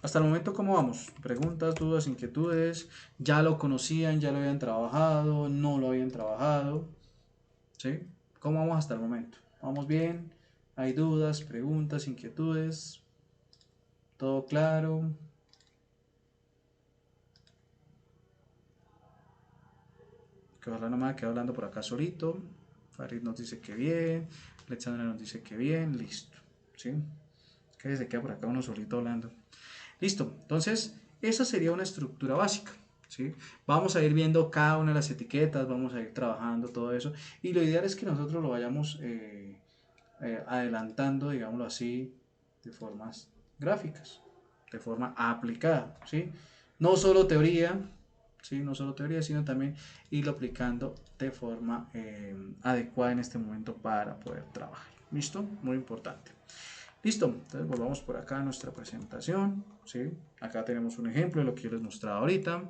Hasta el momento, ¿cómo vamos? Preguntas, dudas, inquietudes. ¿Ya lo conocían? ¿Ya lo habían trabajado? ¿No lo habían trabajado? ¿Sí? ¿Cómo vamos hasta el momento? ¿Vamos bien? ¿Hay dudas, preguntas, inquietudes? ¿Todo claro? Que ojalá no me haya quedado hablando por acá solito. Farid nos dice que bien. Alexandra nos dice que bien. Listo. ¿Sí? Que se queda por acá uno solito hablando. Listo. Entonces, esa sería una estructura básica. ¿Sí? Vamos a ir viendo cada una de las etiquetas, vamos a ir trabajando todo eso. Y lo ideal es que nosotros lo vayamos adelantando, digámoslo así, de formas gráficas, de forma aplicada. ¿Sí? No solo teoría, ¿sí? No solo teoría, sino también irlo aplicando de forma adecuada en este momento para poder trabajar. ¿Listo? Muy importante. Listo, entonces volvamos por acá a nuestra presentación, ¿sí? Acá tenemos un ejemplo de lo que yo les mostraba ahorita.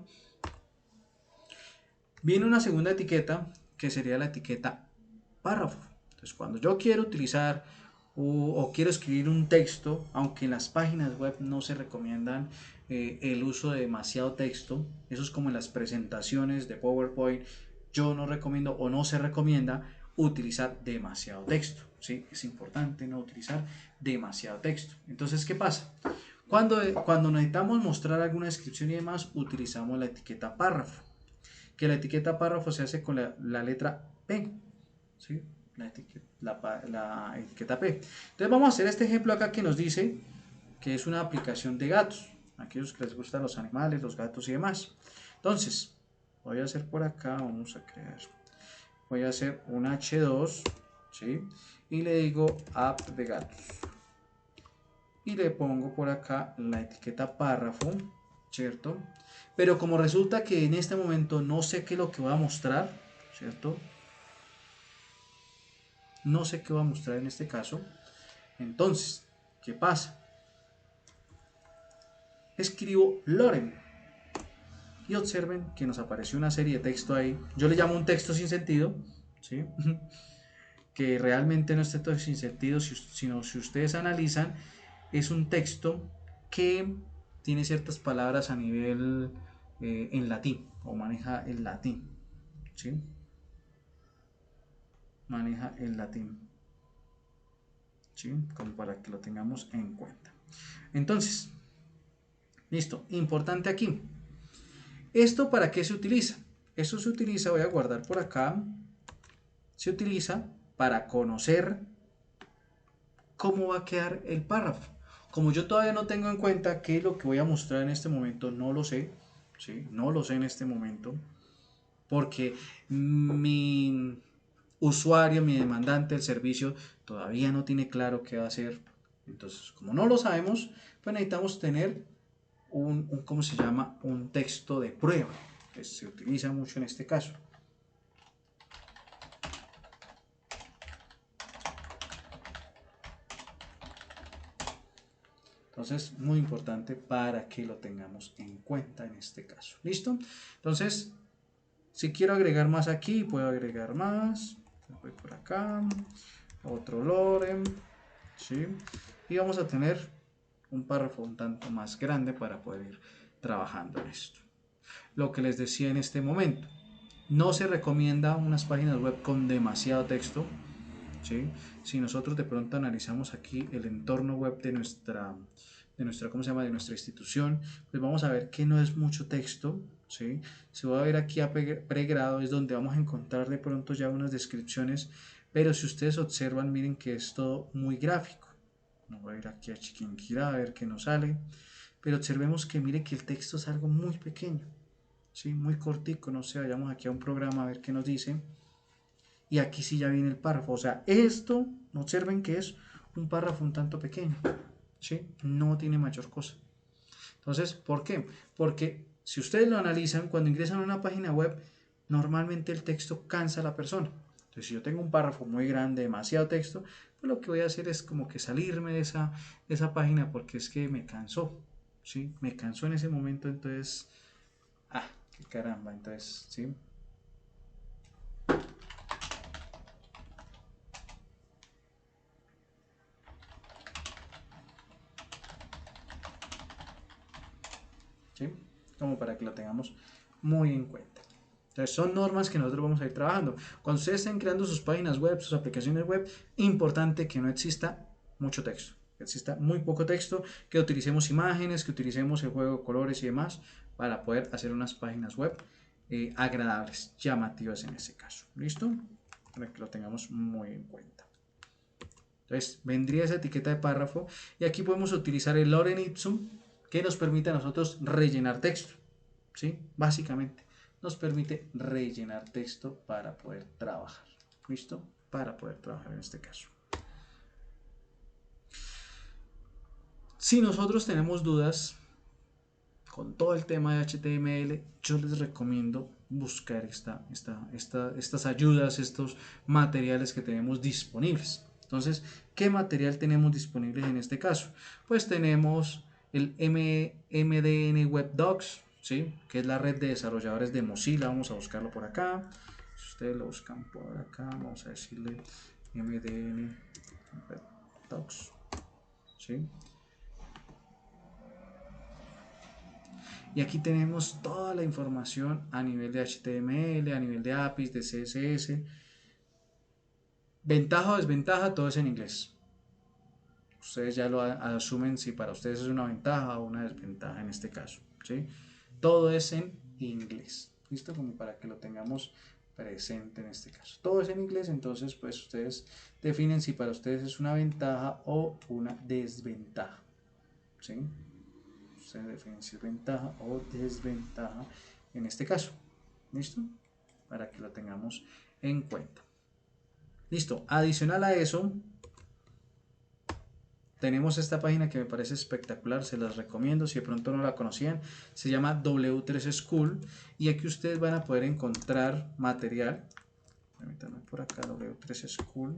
Viene una segunda etiqueta que sería la etiqueta párrafo. Entonces cuando yo quiero utilizar o quiero escribir un texto, aunque en las páginas web no se recomiendan el uso de demasiado texto, eso es como en las presentaciones de PowerPoint, yo no recomiendo o no se recomienda utilizar demasiado texto, ¿sí? Es importante no utilizar demasiado texto. Entonces, ¿qué pasa? Cuando necesitamos mostrar alguna descripción y demás, utilizamos la etiqueta párrafo, que la etiqueta párrafo se hace con la letra P, ¿sí? La etiqueta P. Entonces vamos a hacer este ejemplo acá que nos dice que es una aplicación de gatos, aquellos que les gustan los animales, los gatos y demás. Entonces, voy a hacer por acá, vamos a crear, voy a hacer un H2, ¿sí? Y le digo app de gatos. Y le pongo por acá la etiqueta párrafo, ¿cierto? Pero como resulta que en este momento no sé qué es lo que voy a mostrar, ¿cierto? No sé qué voy a mostrar en este caso. Entonces, ¿qué pasa? Escribo Loren y observen que nos apareció una serie de texto ahí. Yo le llamo un texto sin sentido, ¿sí? Que realmente no es texto sin sentido, sino si ustedes analizan, es un texto que tiene ciertas palabras a nivel , en latín, o maneja el latín, ¿sí? Entonces, ¿qué pasa? Escribo Loren y observen que nos apareció una serie de texto ahí. Yo le llamo un texto sin sentido, ¿sí? Que realmente no es texto sin sentido, sino si ustedes analizan, es un texto que tiene ciertas palabras a nivel , en latín, o maneja el latín, ¿sí? maneja el latín, ¿sí? Como para que lo tengamos en cuenta. Entonces, listo, importante aquí. ¿Esto para qué se utiliza? Esto se utiliza, voy a guardar por acá, se utiliza para conocer cómo va a quedar el párrafo. Como yo todavía no tengo en cuenta qué es lo que voy a mostrar en este momento, no lo sé, ¿sí? No lo sé en este momento, porque mi usuario, mi demandante del servicio, todavía no tiene claro qué va a hacer. Entonces, como no lo sabemos, pues necesitamos tener ¿cómo se llama? Un texto de prueba, que se utiliza mucho en este caso. Entonces, muy importante para que lo tengamos en cuenta en este caso. ¿Listo? Entonces, si quiero agregar más aquí, puedo agregar más. Voy por acá. Otro lorem. ¿Sí? Y vamos a tener un párrafo un tanto más grande para poder ir trabajando en esto. Lo que les decía en este momento. No se recomienda unas páginas web con demasiado texto. ¿Sí? Si nosotros de pronto analizamos aquí el entorno web ¿cómo se llama? De nuestra institución, pues vamos a ver que no es mucho texto, ¿sí? Se va a ver aquí a pregrado, es donde vamos a encontrar de pronto ya unas descripciones, pero si ustedes observan, miren que es todo muy gráfico. No voy a ir aquí a Chiquinquirá a ver qué nos sale, pero observemos que mire que el texto es algo muy pequeño, ¿sí? Muy cortico, no sé, vayamos aquí a un programa a ver qué nos dice. Y aquí sí ya viene el párrafo. O sea, esto, observen que es un párrafo un tanto pequeño, ¿sí? No tiene mayor cosa. Entonces, ¿por qué? Porque si ustedes lo analizan, cuando ingresan a una página web, normalmente el texto cansa a la persona. Entonces, si yo tengo un párrafo muy grande, demasiado texto, pues lo que voy a hacer es como que salirme de esa página porque es que me cansó, ¿sí? Me cansó en ese momento, entonces, qué caramba, entonces, ¿sí? ¿Sí? Como para que lo tengamos muy en cuenta. Entonces son normas que nosotros vamos a ir trabajando. Cuando ustedes estén creando sus páginas web, sus aplicaciones web, importante que no exista mucho texto, que exista muy poco texto, que utilicemos imágenes, que utilicemos el juego de colores y demás para poder hacer unas páginas web agradables, llamativas en ese caso. ¿Listo? Para que lo tengamos muy en cuenta. Entonces vendría esa etiqueta de párrafo y aquí podemos utilizar el lorem ipsum que nos permite a nosotros rellenar texto, ¿sí? Básicamente nos permite rellenar texto para poder trabajar, ¿listo? Para poder trabajar en este caso. Si nosotros tenemos dudas con todo el tema de HTML, yo les recomiendo buscar estas ayudas, estos materiales que tenemos disponibles. Entonces, ¿qué material tenemos disponible en este caso? Pues tenemos el MDN Web Docs, ¿sí? Que es la red de desarrolladores de Mozilla. Vamos a buscarlo por acá. Si ustedes lo buscan por acá, vamos a decirle MDN Web Docs, ¿sí? Y aquí tenemos toda la información a nivel de HTML, a nivel de APIs, de CSS. Ventaja o desventaja, todo es en inglés. Ustedes ya lo asumen si para ustedes es una ventaja o una desventaja en este caso, ¿sí? Todo es en inglés, ¿listo? Como para que lo tengamos presente en este caso. Todo es en inglés, entonces pues ustedes definen si para ustedes es una ventaja o una desventaja, ¿sí? Ustedes definen si es ventaja o desventaja en este caso, ¿listo? Para que lo tengamos en cuenta. Listo, adicional a eso, tenemos esta página que me parece espectacular, se las recomiendo si de pronto no la conocían, se llama W3 School y aquí ustedes van a poder encontrar material, permítanme por acá, W3 School,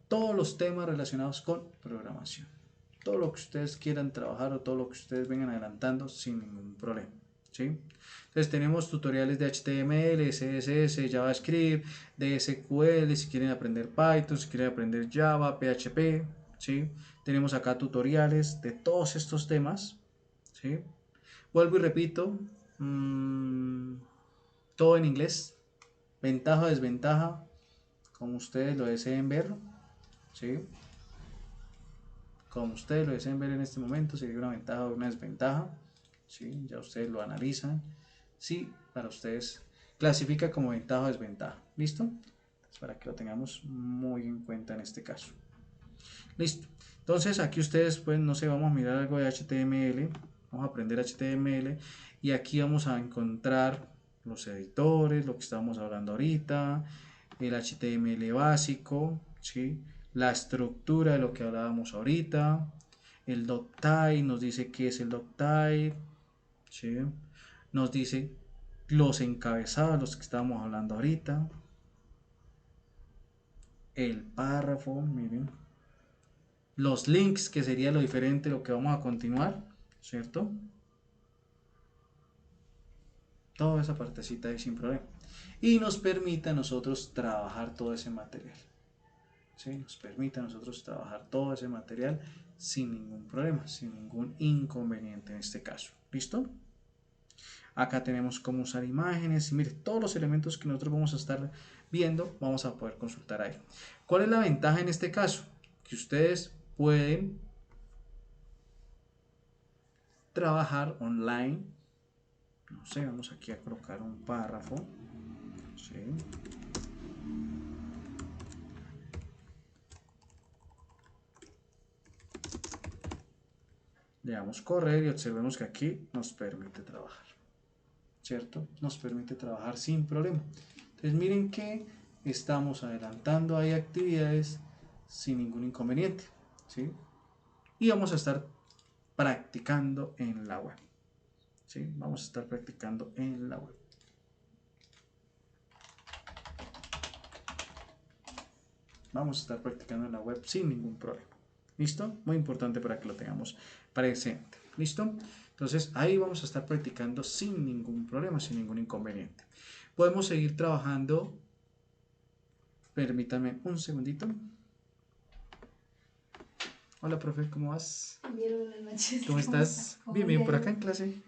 todos los temas relacionados con programación, todo lo que ustedes quieran trabajar o todo lo que ustedes vengan adelantando sin ningún problema, ¿sí? Entonces tenemos tutoriales de HTML, CSS, JavaScript, de SQL, si quieren aprender Python, si quieren aprender Java, PHP, ¿sí? Tenemos acá tutoriales de todos estos temas, ¿sí? Vuelvo y repito, todo en inglés, Ventaja o desventaja, como ustedes lo deseen ver, ¿sí? Como ustedes lo deseen ver en este momento, sería una ventaja o una desventaja, ¿sí? Ya ustedes lo analizan. Sí, para ustedes clasifica como ventaja o desventaja. ¿Listo? Entonces, para que lo tengamos muy en cuenta en este caso. Listo. Entonces aquí ustedes, pues, no sé, vamos a mirar algo de HTML. Vamos a aprender HTML. Y aquí vamos a encontrar los editores, lo que estábamos hablando ahorita, el HTML básico, ¿sí? La estructura de lo que hablábamos ahorita, el doctype, nos dice qué es el doctype, ¿sí? Nos dice los encabezados, los que estábamos hablando ahorita, el párrafo, miren, los links, que sería lo diferente, lo que vamos a continuar, ¿cierto? Toda esa partecita ahí sin problema. Y nos permite a nosotros trabajar todo ese material. ¿Sí? Nos permite a nosotros trabajar todo ese material sin ningún problema, sin ningún inconveniente en este caso. ¿Listo? Acá tenemos cómo usar imágenes y mire, todos los elementos que nosotros vamos a estar viendo, vamos a poder consultar ahí. ¿Cuál es la ventaja en este caso? Que ustedes pueden trabajar online. No sé, vamos aquí a colocar un párrafo. ¿Sí? Le damos correr y observemos que aquí nos permite trabajar, ¿cierto? Nos permite trabajar sin problema. Entonces miren que estamos adelantando ahí actividades sin ningún inconveniente, ¿sí? Y vamos a estar practicando en la web, ¿sí? Vamos a estar practicando en la web. Vamos a estar practicando en la web sin ningún problema. ¿Listo? Muy importante para que lo tengamos presente. ¿Listo? Entonces ahí vamos a estar practicando sin ningún problema, sin ningún inconveniente. Podemos seguir trabajando. Permítame un segundito. Hola, profe, ¿cómo vas? Bien, buenas noches. ¿Cómo estás? Bien, bien, por acá en clase.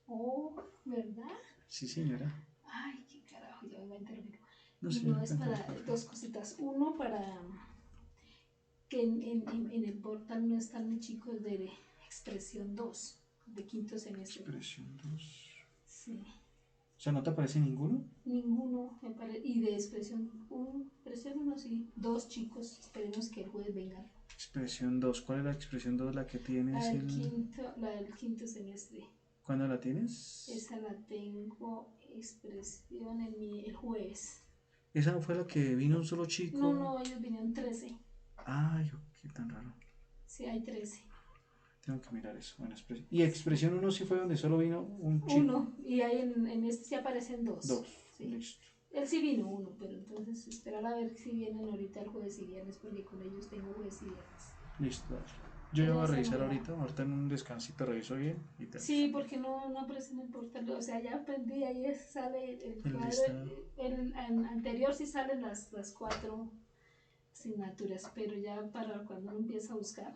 Oh, ¿verdad? Sí, señora. Ay, qué carajo, ya me va a interrumpir. No, No, señora, es para dos cositas. Uno, para que en el portal no están mis chicos de expresión 2 de quinto semestre. Expresión 2. Sí. O sea, ¿no te aparece ninguno? Ninguno me parece. Y de expresión 1, sí. Dos chicos. Esperemos que el jueves vengan. Expresión 2. ¿Cuál es la expresión 2? La que tienes La del quinto semestre. ¿Cuándo la tienes? Esa la tengo expresión el jueves. ¿Esa fue la que vino un solo chico? No, ellos vinieron 13. Ay, qué tan raro. Sí, hay 13. Tengo que mirar eso. Bueno, y expresión 1 sí fue donde solo vino un chico. Uno, y ahí en este sí aparecen dos. Dos, sí. Listo. Él sí vino uno, pero entonces esperar a ver si vienen ahorita el jueves y viernes, porque con ellos tengo jueves y viernes. Listo. Yo ya voy a revisar ahorita en un descansito reviso bien y te Sí, porque no aparece en el portal, o sea, ya aprendí, ahí sale el cuadro, el anterior sí salen las 4 asignaturas, pero ya para cuando uno empieza a buscar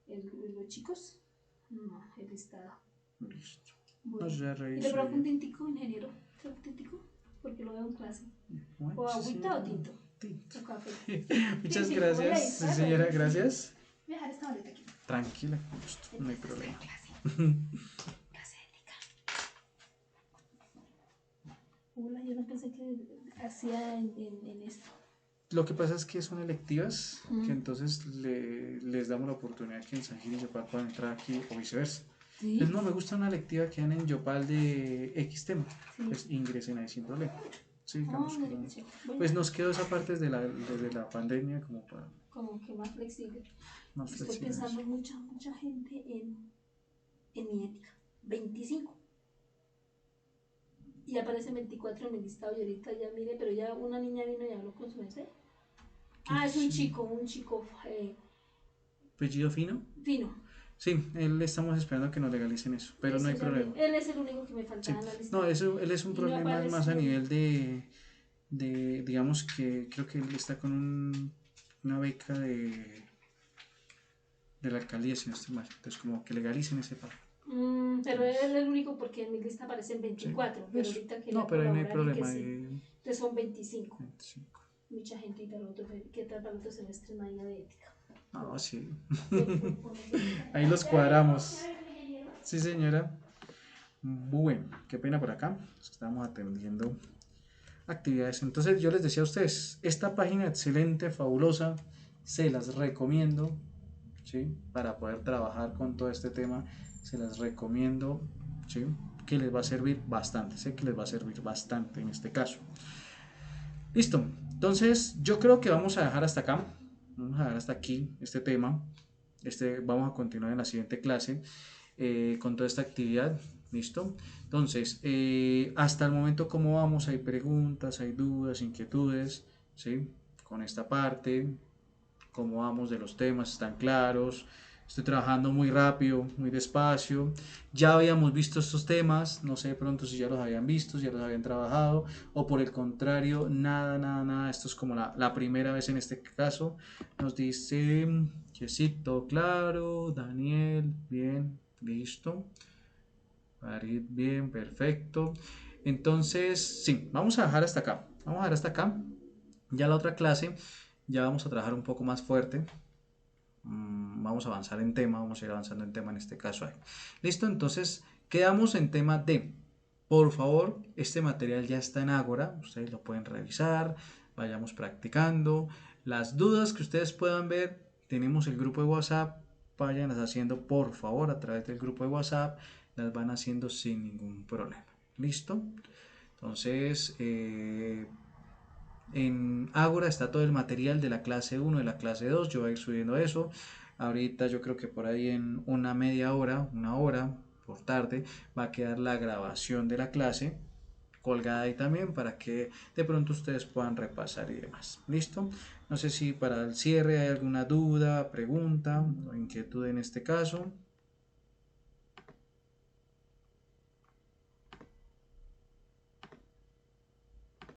los chicos, no, el listado. Listo. Bueno. No, ya reviso. ¿Y le propongo un tintico, ingeniero? ¿Un tintico? Porque lo veo en clase. Bueno, ¿O agüita o tinto? Tinto. O café. Muchas gracias. Sí, señora, gracias. Voy a dejar esta maleta aquí. Tranquila, con gusto, no hay problema. Clase ética. Hola, yo no pensé que hacía en esto. Lo que pasa es que son electivas, que entonces les damos la oportunidad que en San Gil y Yopal puedan entrar aquí o viceversa. ¿Sí? Pues no, me gusta una electiva que dan en Yopal de X tema, sí. Pues ingresen ahí sin problema. Sí, digamos que no, pues nos quedó esa parte desde la pandemia como para... Como que más flexible. Más Estoy flexible. Pensando mucha gente en mi ética. 25. Y aparece 24 en mi listado y ahorita ya mire, pero ya una niña vino y habló con su merced. Es un chico. ¿Apellido Fino? Fino. Sí, él estamos esperando que nos legalicen eso, pero eso no hay problema. Él es el único que me faltaba en la lista. No, él es un problema más a nivel de, digamos que creo que él está con una beca de la alcaldía, si no estoy mal. Entonces, como que legalicen ese paro. Pero él es el único porque en mi lista aparecen Sí, 24, pero eso. ahorita No, quería pero ahí no hay colaborar y que problema. sí. Entonces son 25. 25. Mucha gente y ¿qué tal para el otro semestre no hay nada de ética? No, sí. Por Ahí los cuadramos. Sí, señora. Bueno, qué pena por acá. Estamos atendiendo actividades. Entonces yo les decía a ustedes, esta página excelente, fabulosa, se las recomiendo, ¿sí? Para poder trabajar con todo este tema, se las recomiendo, ¿sí? Que les va a servir bastante, sé que les va a servir bastante en este caso. Listo, entonces yo creo que vamos a dejar hasta acá, vamos a dejar hasta aquí este tema, vamos a continuar en la siguiente clase con toda esta actividad. ¿Listo? Entonces, hasta el momento, ¿cómo vamos? ¿Hay preguntas, hay dudas, inquietudes? ¿Sí? Con esta parte, ¿cómo vamos de los temas? ¿Están claros? Estoy trabajando muy rápido, muy despacio. Ya habíamos visto estos temas, no sé de pronto si ya los habían visto, si ya los habían trabajado, o por el contrario, nada, nada, nada. Esto es como la primera vez en este caso. Nos dice Quesito, claro, Daniel, bien, listo. Farid, bien, perfecto. Entonces, sí, vamos a dejar hasta acá. Vamos a dejar hasta acá. Ya la otra clase, ya vamos a trabajar un poco más fuerte. Vamos a avanzar en tema, vamos a ir avanzando en tema en este caso ahí. Listo, entonces quedamos en tema de, por favor, este material ya está en Ágora, ustedes lo pueden revisar, vayamos practicando. Las dudas que ustedes puedan ver, tenemos el grupo de WhatsApp, vayan haciendo por favor a través del grupo de WhatsApp, las van haciendo sin ningún problema. ¿Listo? Entonces, en Ágora está todo el material de la clase 1, de la clase 2. Yo voy a ir subiendo eso. Ahorita yo creo que por ahí en una media hora, una hora por tarde, va a quedar la grabación de la clase colgada ahí también para que de pronto ustedes puedan repasar y demás. ¿Listo? No sé si para el cierre hay alguna duda, pregunta o inquietud en este caso.